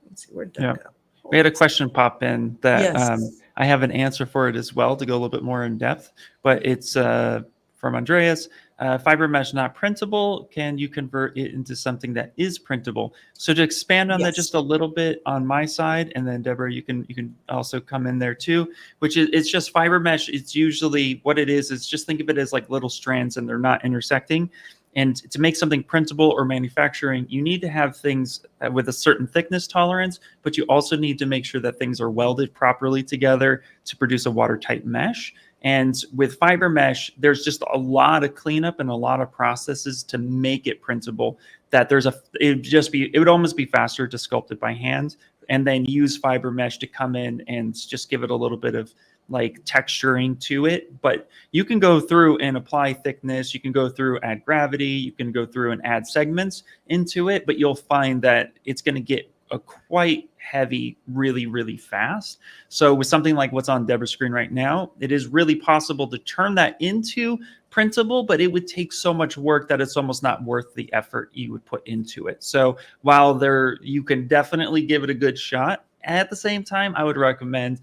Let's see, where'd that go? We had a question pop in that Yes. I have an answer for it as well to go a little bit more in depth, but it's from Andreas. FiberMesh not printable. Can you convert it into something that is printable? So to expand on that just a little bit on my side, and then Deborah, you can also come in there too, which is it's just FiberMesh. It's usually what it is just think of it as like little strands and they're not intersecting. And to make something printable or manufacturing, you need to have things with a certain thickness tolerance, but you also need to make sure that things are welded properly together to produce a watertight mesh. And with FiberMesh, there's just a lot of cleanup and a lot of processes to make it printable that it would almost be faster to sculpt it by hand and then use FiberMesh to come in and just give it a little bit of like texturing to it. But you can go through and apply thickness. You can go through, add gravity. You can go through and add segments into it, but you'll find that it's going to get quite heavy really, really fast. So with something like what's on Deborah's screen right now, it is really possible to turn that into printable, but it would take so much work that it's almost not worth the effort you would put into it. So while you can definitely give it a good shot, at the same time, I would recommend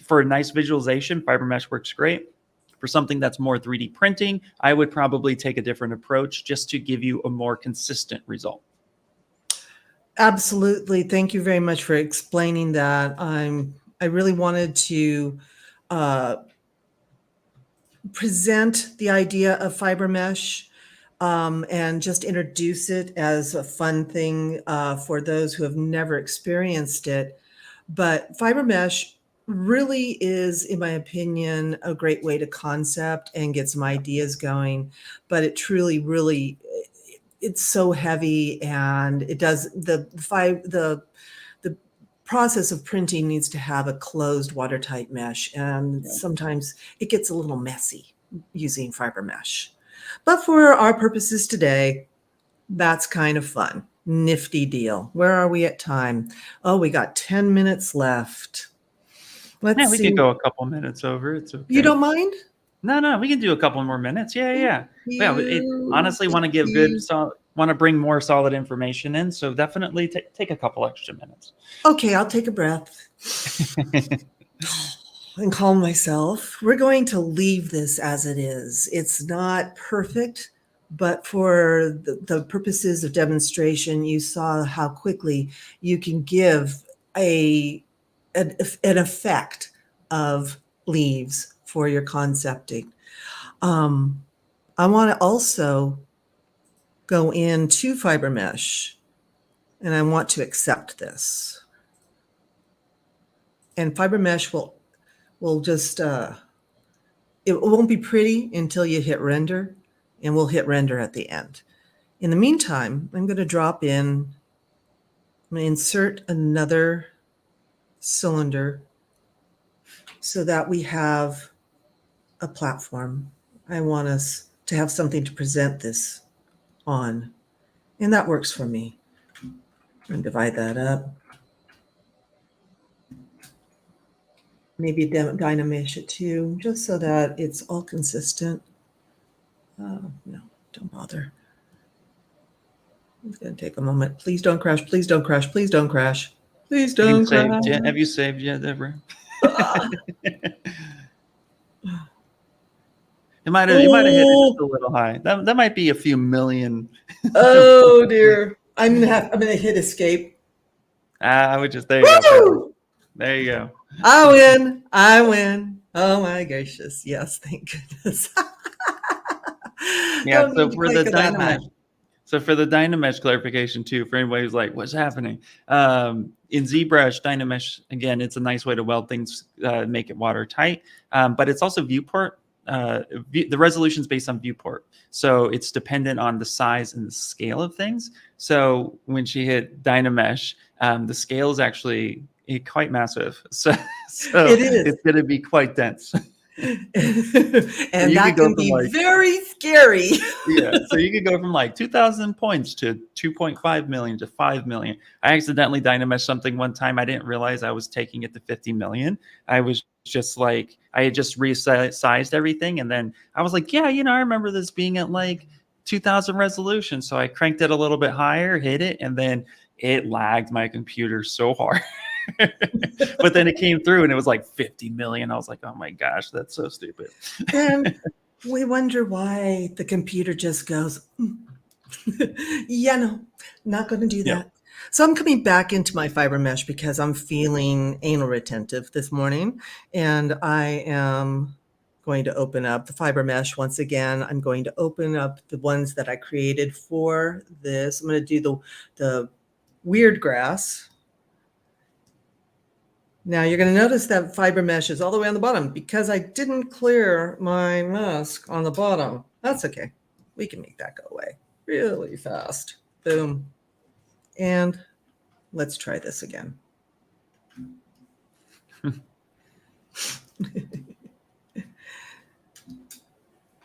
for a nice visualization, FiberMesh works great. For something that's more 3D printing, I would probably take a different approach just to give you a more consistent result. Absolutely. Thank you very much for explaining that. I really wanted to present the idea of FiberMesh and just introduce it as a fun thing for those who have never experienced it. But FiberMesh really is, in my opinion, a great way to concept and get some ideas going. But it truly, really, it's so heavy, and it does the process of printing needs to have a closed watertight mesh, and sometimes it gets a little messy using FiberMesh. But for our purposes today, that's kind of fun. Nifty deal. Where are we at time? Oh, we got 10 minutes left. Let's see. We can go a couple minutes over. It's okay. You don't mind? No, we can do a couple more minutes. Yeah. Honestly, want to bring more solid information in. So definitely take a couple extra minutes. Okay, I'll take a breath and calm myself. We're going to leave this as it is. It's not perfect, but for the purposes of demonstration, you saw how quickly you can give an effect of leaves for your concepting. I want to also go into FiberMesh, and I want to accept this. And FiberMesh will just, it won't be pretty until you hit render, and we'll hit render at the end. In the meantime, I'm going to drop in, I'm going to insert another cylinder so that we have a platform. I want us to have something to present this on, and that works for me. I'm going to divide that up. Maybe DynaMesh it too, just so that it's all consistent. No, don't bother. It's going to take a moment. Please don't crash. Please don't crash. Please don't crash. Please don't crash. Have you saved yet, Deborah? You might have hit it just a little high. That might be a few million. Oh dear! I'm gonna hit escape. I would just there you go. There you go. I win. Oh my gracious! Yes, thank goodness. Yeah. So for the DynaMesh, So for the DynaMesh clarification too, for anybody who's like, what's happening? In ZBrush, DynaMesh, again, it's a nice way to weld things, make it watertight, but it's also viewport. The resolution is based on viewport. So it's dependent on the size and the scale of things. So when she hit DynaMesh, the scale is actually quite massive. So It is. it's going to be quite dense. And that can be like, very scary. Yeah, so you could go from like 2,000 points to 2.5 million to 5 million. I accidentally DynaMeshed something one time. I didn't realize I was taking it to 50 million. I was just like, I had just resized everything. And then I was like, yeah, I remember this being at like 2,000 resolution. So I cranked it a little bit higher, hit it, and then it lagged my computer so hard. But then it came through and it was like 50 million. I was like, oh my gosh, that's so stupid. And we wonder why the computer just goes, yeah, no, not going to do that. Yep. So I'm coming back into my FiberMesh because I'm feeling anal retentive this morning. And I am going to open up the FiberMesh once again. I'm going to open up the ones that I created for this. I'm going to do the weird grass. Now you're going to notice that FiberMesh is all the way on the bottom because I didn't clear my mask on the bottom. That's okay. We can make that go away really fast. Boom. And let's try this again.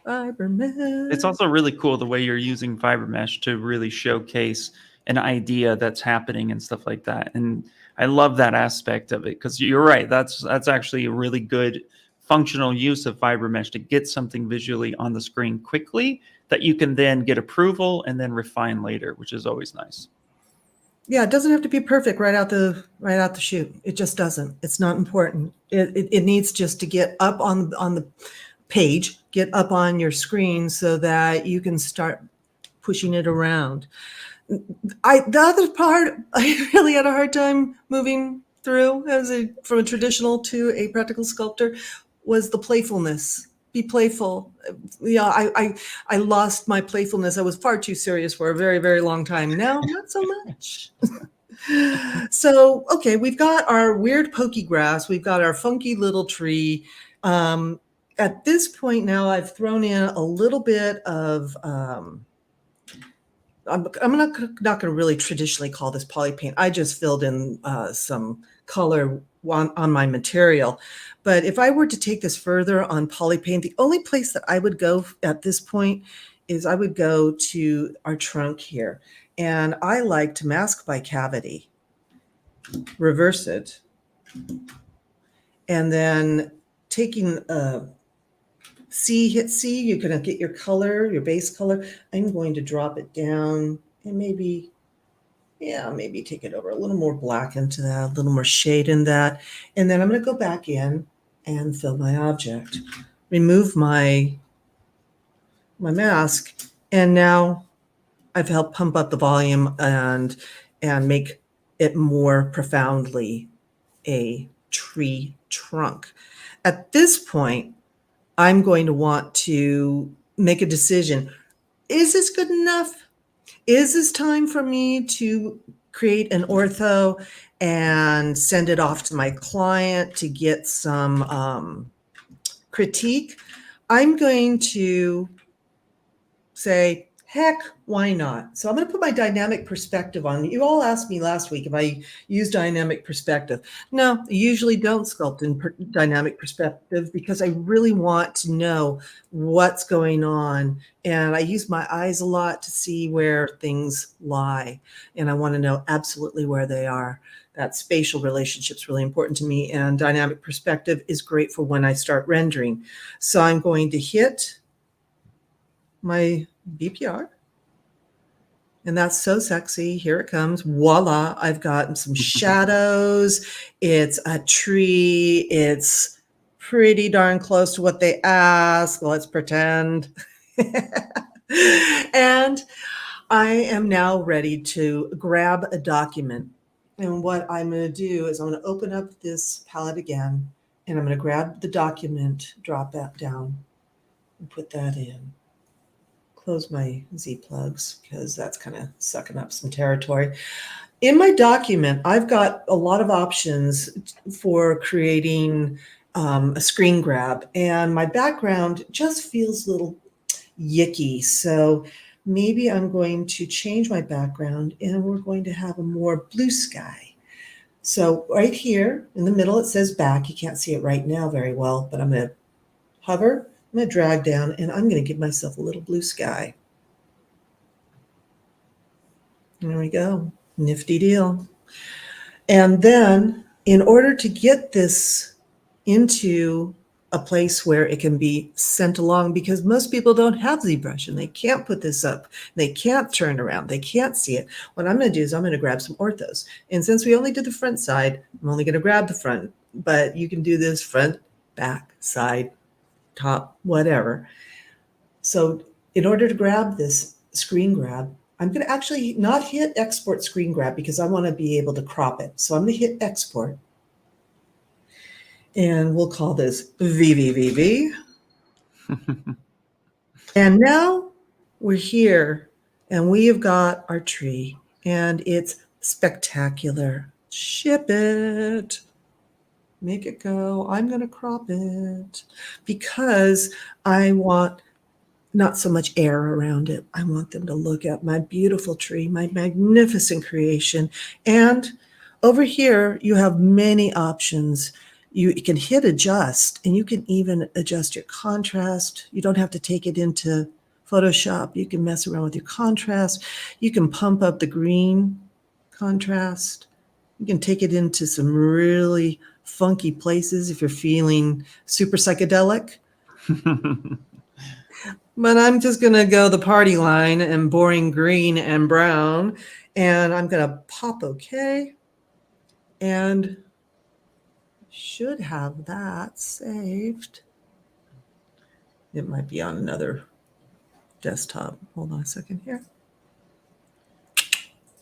FiberMesh. It's also really cool the way you're using FiberMesh to really showcase an idea that's happening and stuff like that. And I love that aspect of it because you're right. That's actually a really good functional use of FiberMesh to get something visually on the screen quickly that you can then get approval and then refine later, which is always nice. Yeah, it doesn't have to be perfect right out the chute. It just doesn't. It's not important. It needs just to get up on the page, get up on your screen so that you can start pushing it around. The other part I really had a hard time moving through from a traditional to a practical sculptor was the playfulness. Be playful. Yeah, I lost my playfulness. I was far too serious for a very, very long time. Now, not so much. So, okay, we've got our weird pokey grass. We've got our funky little tree. At this point now, I've thrown in a little bit of... I'm not going to really traditionally call this poly paint. I just filled in some color on my material. But if I were to take this further on poly paint, the only place that I would go at this point is I would go to our trunk here. And I like to mask by cavity, reverse it, and then taking hit C, you're going to get your color, your base color. I'm going to drop it down and maybe take it over a little more black into that, a little more shade in that. And then I'm going to go back in and fill my object, remove my mask. And now I've helped pump up the volume and make it more profoundly a tree trunk. At this point, I'm going to want to make a decision. Is this good enough? Is this time for me to create an ortho and send it off to my client to get some critique? I'm going to say, heck, why not? So I'm going to put my dynamic perspective on. You all asked me last week if I use dynamic perspective. No, I usually don't sculpt in dynamic perspective because I really want to know what's going on. And I use my eyes a lot to see where things lie. And I want to know absolutely where they are. That spatial relationship is really important to me. And dynamic perspective is great for when I start rendering. So I'm going to hit my BPR. And that's so sexy. Here it comes. Voila. I've got some shadows. It's a tree. It's pretty darn close to what they asked. Let's pretend. And I am now ready to grab a document. And what I'm going to do is I'm going to open up this palette again. And I'm going to grab the document, drop that down, and put that in. close my Z plugs because that's kind of sucking up some territory. In my document, I've got a lot of options for creating a screen grab, and my background just feels a little yicky. So maybe I'm going to change my background and we're going to have a more blue sky. So right here in the middle, it says back. You can't see it right now very well, but I'm going to hover, I'm going to drag down, and I'm going to give myself a little blue sky. There we go. Nifty deal. And then in order to get this into a place where it can be sent along, because most people don't have ZBrush and they can't put this up, they can't turn around, they can't see it. What I'm going to do is I'm going to grab some orthos. And since we only did the front side, I'm only going to grab the front, but you can do this front, back, side, top, whatever. So in order to grab this screen grab, I'm going to actually not hit export screen grab because I want to be able to crop it. So I'm going to hit export. And we'll call this VVVV. And now we're here and we have got our tree and it's spectacular. Ship it. Make it go. I'm going to crop it because I want not so much air around it. I want them to look at my beautiful tree, my magnificent creation. And over here, you have many options. You can hit adjust, and you can even adjust your contrast. You don't have to take it into Photoshop. You can mess around with your contrast. You can pump up the green contrast. You can take it into some really funky places if you're feeling super psychedelic. But I'm just going to go the party line and boring green and brown. And I'm going to pop OK. And should have that saved. It might be on another desktop. Hold on a second here.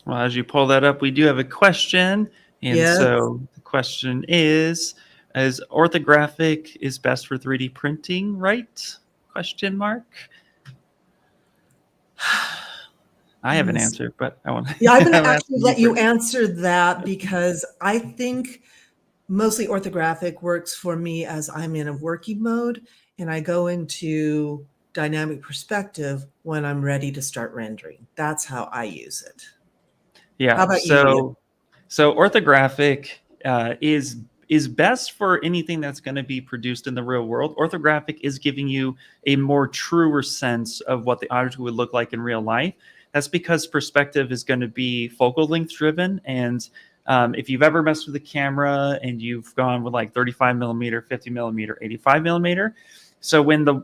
Well, as you pull that up, we do have a question. And yes. So the question is orthographic is best for 3D printing, right? Question mark. I have an answer, but I want to. Yeah, I'm going to actually let you answer that because I think mostly orthographic works for me as I'm in a working mode and I go into dynamic perspective when I'm ready to start rendering. That's how I use it. Yeah. How about you? So orthographic is best for anything that's going to be produced in the real world. Orthographic is giving you a more truer sense of what the object would look like in real life. That's because perspective is going to be focal length driven. And if you've ever messed with a camera and you've gone with like 35 millimeter, 50 millimeter, 85 millimeter. So when the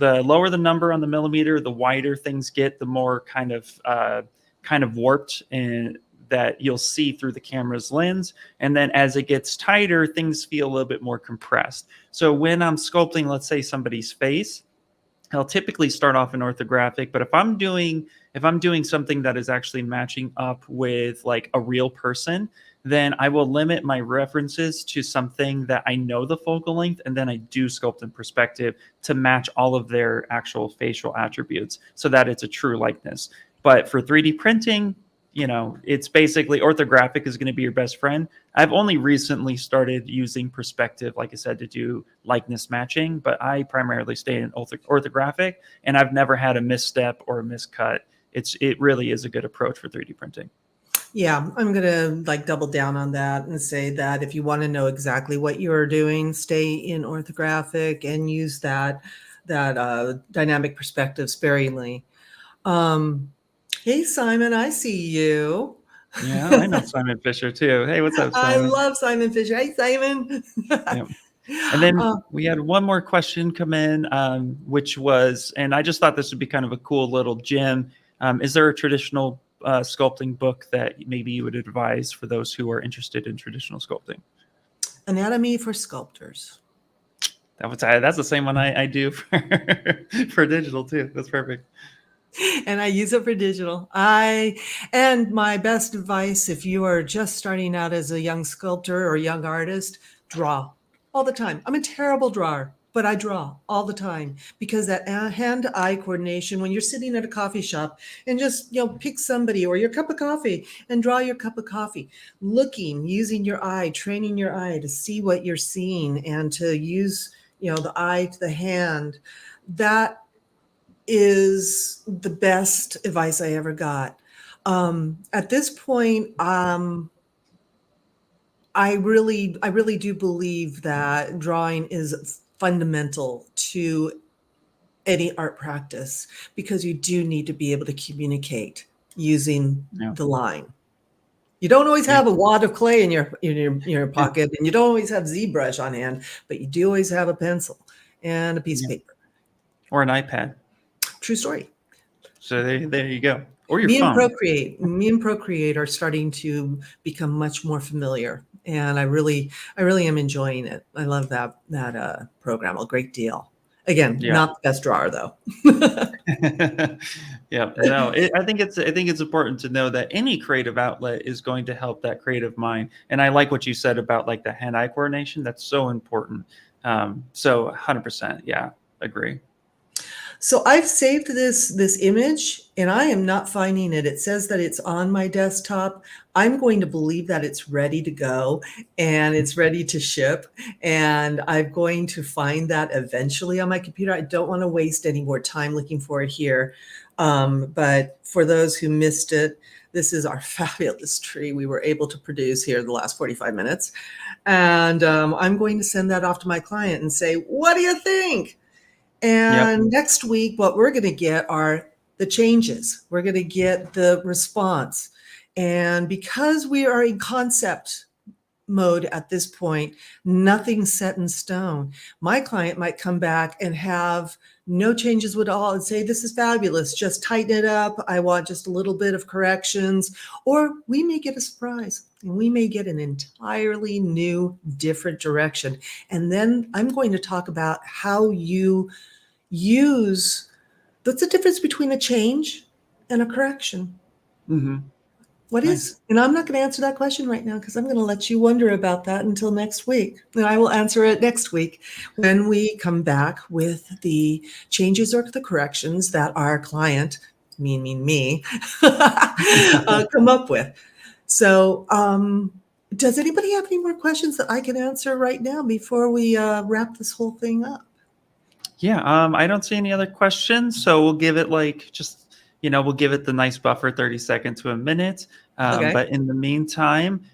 lower the number on the millimeter, the wider things get, the more kind of warped and that you'll see through the camera's lens. And then as it gets tighter, things feel a little bit more compressed. So when I'm sculpting, let's say somebody's face, I'll typically start off in orthographic, but if I'm doing something that is actually matching up with like a real person, then I will limit my references to something that I know the focal length, and then I do sculpt in perspective to match all of their actual facial attributes so that it's a true likeness. But for 3D printing, it's basically orthographic is going to be your best friend. I've only recently started using perspective, like I said, to do likeness matching, but I primarily stay in orthographic, and I've never had a misstep or a miscut. It really is a good approach for 3D printing. Yeah, I'm going to double down on that and say that if you want to know exactly what you're doing, stay in orthographic and use that dynamic perspective sparingly. Hey, Simon, I see you. Yeah, I know Simon Fisher too. Hey, what's up, Simon? I love Simon Fisher. Hey, Simon. Yeah. And then we had one more question come in, which was, and I just thought this would be kind of a cool little gem. Is there a traditional sculpting book that maybe you would advise for those who are interested in traditional sculpting? Anatomy for Sculptors. That's the same one I do for digital too. That's perfect. And I use it for digital. And my best advice, if you are just starting out as a young sculptor or young artist, draw all the time. I'm a terrible drawer. but I draw all the time because that hand-eye coordination, when you're sitting at a coffee shop and just, pick somebody or your cup of coffee and draw your cup of coffee, looking, using your eye, training your eye to see what you're seeing and to use, the eye to the hand, that is the best advice I ever got. At this point, I really do believe that drawing is fundamental to any art practice because you do need to be able to communicate using the line. You don't always have a wad of clay in your pocket, and you don't always have ZBrush on hand, but you do always have a pencil and a piece of paper or an iPad. True story. So there you go. Or your me phone. Me and Procreate are starting to become much more familiar, and I really am enjoying it. I love that program a great deal. Again, not the best drawer though. No, I think it's important to know that any creative outlet is going to help that creative mind. And I like what you said about like the hand-eye coordination. That's so important. So 100%, yeah, agree. So I've saved this image and I am not finding it. It says that it's on my desktop. I'm going to believe that it's ready to go and it's ready to ship. And I'm going to find that eventually on my computer. I don't want to waste any more time looking for it here. But for those who missed it, this is our fabulous tree we were able to produce here in the last 45 minutes. And I'm going to send that off to my client and say, what do you think? And next week, what we're going to get are the changes. We're going to get the response. And because we are in concept mode at this point, nothing's set in stone. My client might come back and have no changes at all and say, this is fabulous, just tighten it up. I want just a little bit of corrections. Or we may get a surprise and we may get an entirely new, different direction. And then I'm going to talk about how you use, what's the difference between a change and a correction? Mm-hmm. What is? And I'm not going to answer that question right now because I'm going to let you wonder about that until next week. And I will answer it next week when we come back with the changes or the corrections that our client, me, come up with. So does anybody have any more questions that I can answer right now before we wrap this whole thing up? Yeah, I don't see any other questions. So we'll give it we'll give it the nice buffer, 30 seconds to a minute. Okay. But in the meantime,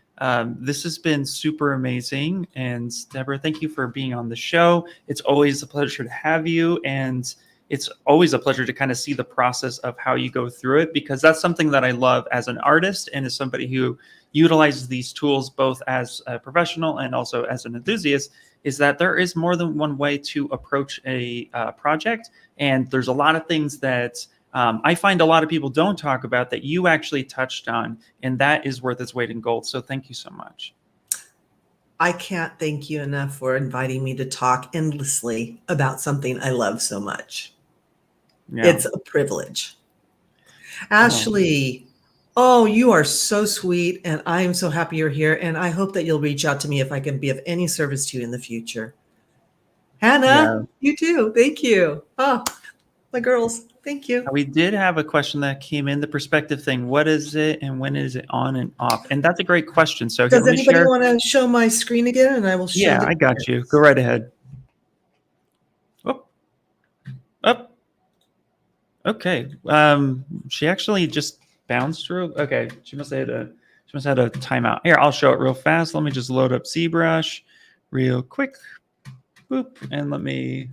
this has been super amazing. And Deborah, thank you for being on the show. It's always a pleasure to have you. And it's always a pleasure to kind of see the process of how you go through it, because that's something that I love as an artist and as somebody who utilizes these tools both as a professional and also as an enthusiast, is that there is more than one way to approach a project. And there's a lot of things that I find a lot of people don't talk about that you actually touched on, and that is worth its weight in gold. So thank you so much. I can't thank you enough for inviting me to talk endlessly about something I love so much. Yeah. It's a privilege. Ashley, you are so sweet, and I am so happy you're here, and I hope that you'll reach out to me if I can be of any service to you in the future. Hannah, you too. Thank you. Oh, my girls. Thank you. We did have a question that came in, the perspective thing. What is it and when is it on and off? And that's a great question. So does anybody want to show my screen again? And I will show. Yeah, I got you. Go right ahead. Up. Okay. She actually just bounced through. Okay. She must have had a timeout. Here, I'll show it real fast. Let me just load up ZBrush real quick. Boop. And let me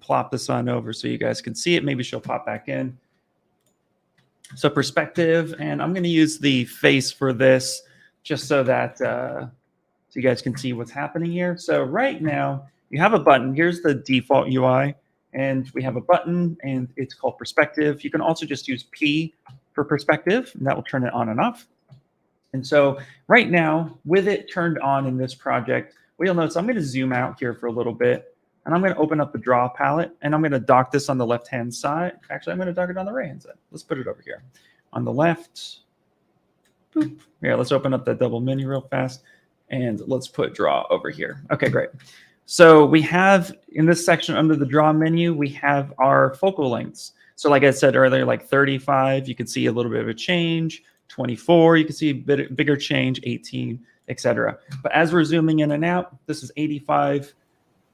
plop this on over so you guys can see it. Maybe she'll pop back in. So perspective, and I'm going to use the face for this just so that so you guys can see what's happening here. So right now you have a button. Here's the default UI, and we have a button, and it's called perspective. You can also just use P for perspective, and that will turn it on and off. And so right now, with it turned on in this project, what you'll notice, I'm going to zoom out here for a little bit. And I'm going to open up the draw palette, and I'm going to dock this on the left-hand side. Actually, I'm going to dock it on the right-hand side. Let's put it over here. On the left, boop. Here, let's open up that double menu real fast, and let's put draw over here. Okay, great. So we have in this section under the draw menu, we have our focal lengths. So like I said earlier, like 35, you can see a little bit of a change. 24, you can see a bit bigger change, 18, etc. But as we're zooming in and out, this is 85.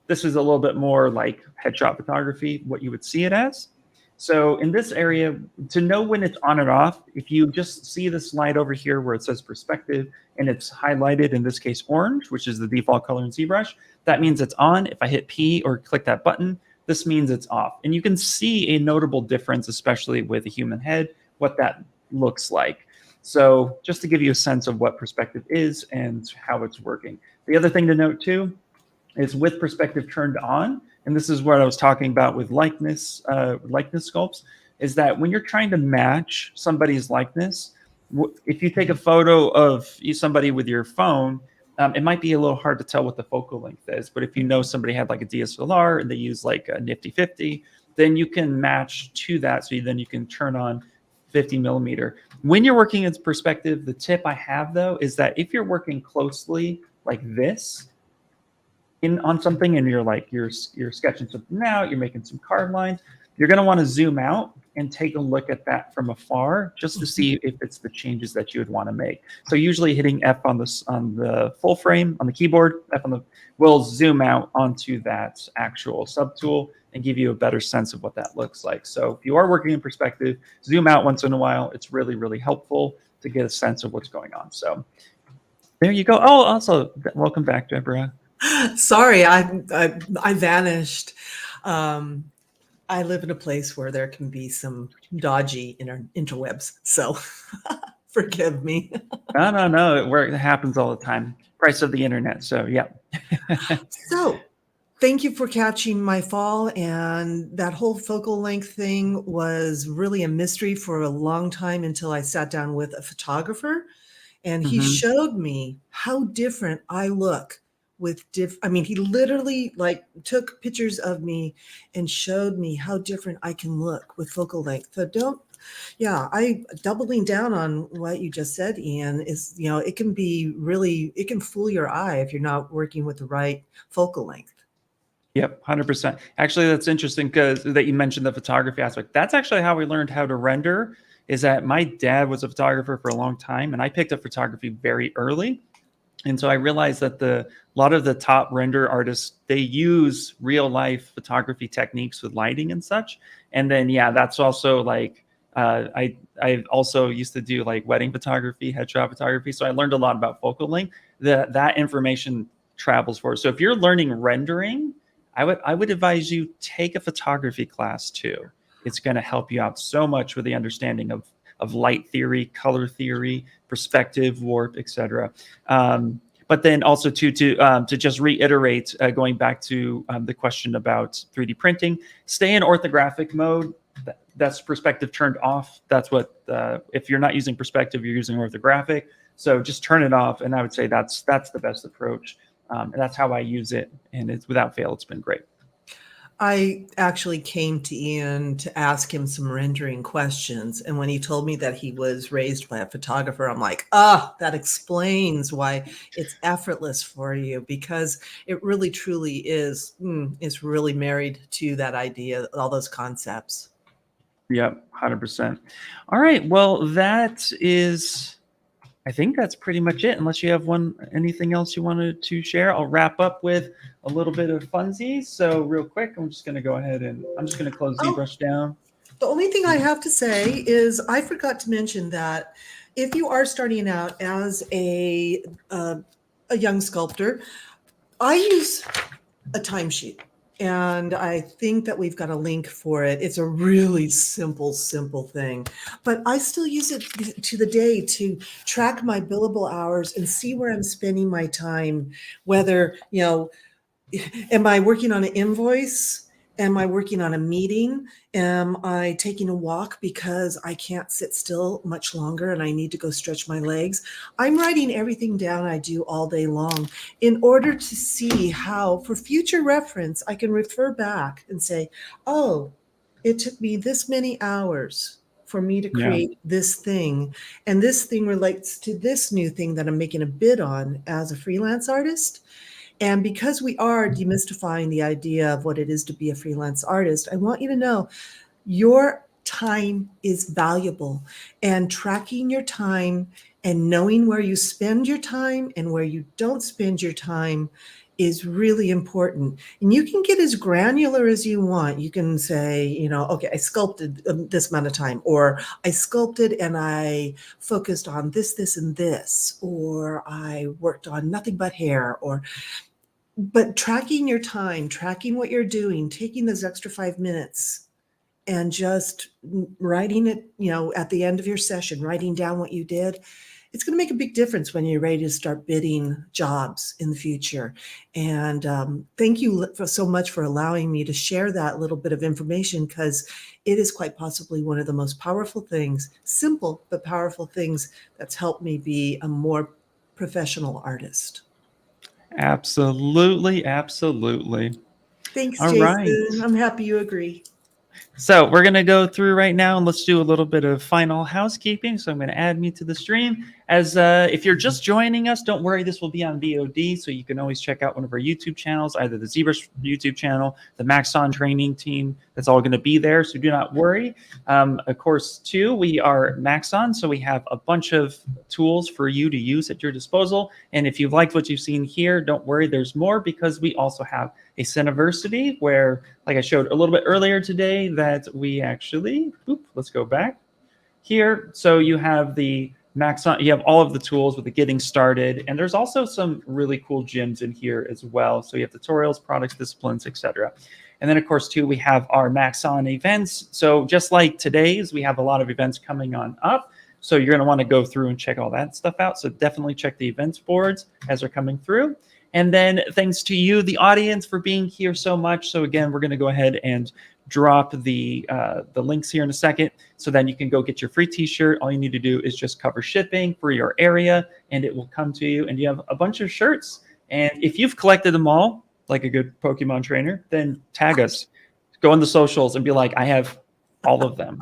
This is a little bit more like headshot photography, what you would see it as. So in this area, to know when it's on and off, if you just see the slide over here where it says perspective and it's highlighted, in this case, orange, which is the default color in ZBrush, that means it's on. If I hit P or click that button, this means it's off. And you can see a notable difference, especially with a human head, what that looks like. So just to give you a sense of what perspective is and how it's working. The other thing to note too is with perspective turned on, and this is what I was talking about with likeness sculpts, is that when you're trying to match somebody's likeness, if you take a photo of somebody with your phone, it might be a little hard to tell what the focal length is. But if you know somebody had like a DSLR and they use like a nifty 50, then you can match to that. So then you can turn on 50 millimeter. When you're working in perspective, the tip I have though is that if you're working closely like this, on something and you're sketching something out, you're making some card lines, you're going to want to zoom out and take a look at that from afar just to see if it's the changes that you would want to make. So usually hitting F on the full frame on the keyboard, will zoom out onto that actual subtool and give you a better sense of what that looks like. So if you are working in perspective, zoom out once in a while. It's really, really helpful to get a sense of what's going on. So there you go. Oh, also welcome back, Deborah. Sorry, I vanished. I live in a place where there can be some dodgy interwebs, so forgive me. No. It happens all the time. Price of the internet. So yeah. So thank you for catching my fall. And that whole focal length thing was really a mystery for a long time until I sat down with a photographer and he showed me how different I look with he literally like took pictures of me and showed me how different I can look with focal length. So doubling down on what you just said, Ian, is, it can fool your eye if you're not working with the right focal length. Yep, 100%. Actually, that's interesting that you mentioned the photography aspect. That's actually how we learned how to render, is that my dad was a photographer for a long time and I picked up photography very early. And so I realized that a lot of the top render artists, they use real life photography techniques with lighting and such. And then, that's also like, I also used to do like wedding photography, headshot photography. So I learned a lot about focal length. That information travels forward. So if you're learning rendering, I would advise you take a photography class too. It's going to help you out so much with the understanding of light theory, color theory, perspective, warp, etc. But then also to just reiterate, going back to the question about 3D printing, stay in orthographic mode. That's perspective turned off. That's what, if you're not using perspective, you're using orthographic. So just turn it off. And I would say that's the best approach. And that's how I use it. And it's without fail, it's been great. I actually came to Ian to ask him some rendering questions. And when he told me that he was raised by a photographer, I'm like, that explains why it's effortless for you, because it really, truly is really married to that idea, all those concepts. Yep, 100%. All right. Well, I think that's pretty much it. Unless you have anything else you wanted to share, I'll wrap up with a little bit of funsies. So real quick, I'm just going to go ahead and I'm just going to close ZBrush down. The only thing I have to say is I forgot to mention that if you are starting out as a young sculptor, I use a timesheet. And I think that we've got a link for it. It's a really simple thing, but I still use it to the day to track my billable hours and see where I'm spending my time, whether, am I working on an invoice? Am I working on a meeting? Am I taking a walk because I can't sit still much longer and I need to go stretch my legs? I'm writing everything down I do all day long in order to see how, for future reference, I can refer back and say, oh, it took me this many hours for me to create this thing. And this thing relates to this new thing that I'm making a bid on as a freelance artist. And because we are demystifying the idea of what it is to be a freelance artist, I want you to know your time is valuable, and tracking your time and knowing where you spend your time and where you don't spend your time is really important. And you can get as granular as you want. You can say, you know, okay, I sculpted this amount of time, or I sculpted and I focused on this, this, and this, or I worked on nothing but hair, but tracking your time, tracking what you're doing, taking those extra 5 minutes and just writing it, you know, at the end of your session, writing down what you did, it's going to make a big difference when you're ready to start bidding jobs in the future. And thank you so much for allowing me to share that little bit of information, because it is quite possibly one of the most powerful things, simple but powerful things, that's helped me be a more professional artist. Absolutely, absolutely. Thanks, All right. Jason. I'm happy you agree. So we're going to go through right now and let's do a little bit of final housekeeping. So I'm going to add me to the stream. As if you're just joining us, don't worry, this will be on VOD. So you can always check out one of our YouTube channels, either the ZBrush YouTube channel, the Maxon training team. That's all going to be there. So do not worry. Of course, too, we are Maxon. So we have a bunch of tools for you to use at your disposal. And if you've liked what you've seen here, don't worry, there's more, because we also have a Cineversity where, like I showed a little bit earlier today, that we actually, let's go back here. So you have the Maxon, you have all of the tools with the getting started, and there's also some really cool gyms in here as well. So you have tutorials, products, disciplines, etc. And then of course too, we have our Maxon events. So just like today's, we have a lot of events coming on up. So you're going to want to go through and check all that stuff out. So definitely check the events boards as they're coming through. And then thanks to you, the audience, for being here so much. So again, we're going to go ahead and drop the links here in a second. So then you can go get your free t-shirt. All you need to do is just cover shipping for your area and it will come to you. And you have a bunch of shirts. And if you've collected them all, like a good Pokemon trainer, then tag us. Go on the socials and be like, I have all of them.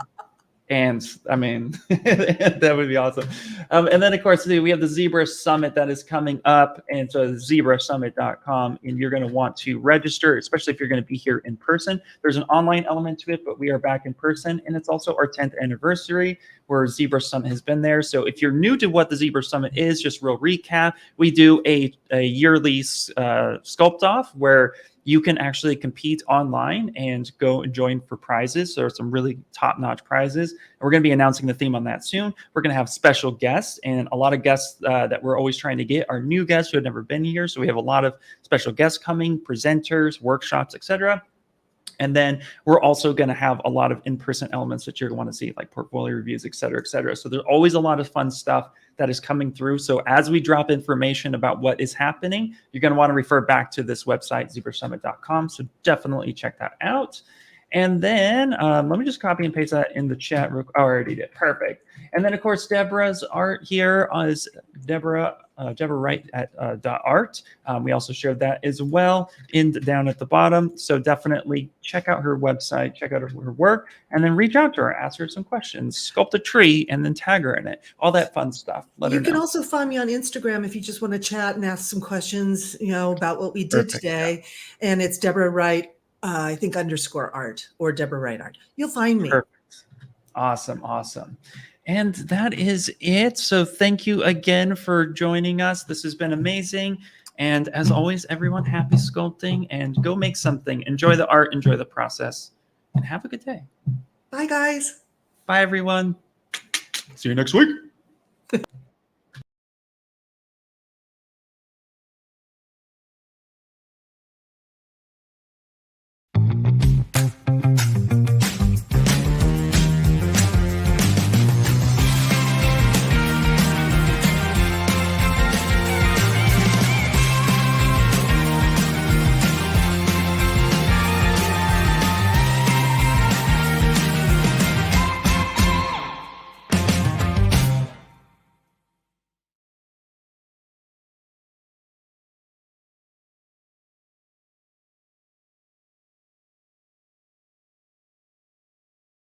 And I mean, that would be awesome. And then, of course, we have the ZBrush Summit that is coming up. And so ZBrushSummit.com. And you're going to want to register, especially if you're going to be here in person. There's an online element to it, but we are back in person. And it's also our 10th anniversary where ZBrush Summit has been there. So if you're new to what the ZBrush Summit is, just real recap, we do a yearly sculpt off where you can actually compete online and go and join for prizes. So there's some really top-notch prizes. And we're going to be announcing the theme on that soon. We're going to have special guests, and a lot of guests that we're always trying to get are new guests who have never been here. So we have a lot of special guests coming, presenters, workshops, etc. And then we're also going to have a lot of in-person elements that you're going to want to see, like portfolio reviews, et cetera, et cetera. So there's always a lot of fun stuff that is coming through. So as we drop information about what is happening, you're going to want to refer back to this website, ZBrushSummit.com. So definitely check that out. And then let me just copy and paste that in the chat. Oh, I already did. Perfect. And then, of course, Deborah's art here is Deborah Wright at .art. We also shared that as well down at the bottom. So definitely check out her website, check out her work, and then reach out to her, ask her some questions, sculpt a tree, and then tag her in it. All that fun stuff. Let her know. You can also find me on Instagram if you just want to chat and ask some questions, you know, about what we did today. Yeah. And it's Deborah Wright, I think _art or Deborah Wright art. You'll find me. Perfect. Awesome. Awesome. And that is it. So thank you again for joining us. This has been amazing. And as always, everyone, happy sculpting and go make something. Enjoy the art, enjoy the process, and have a good day. Bye, guys. Bye, everyone. See you next week.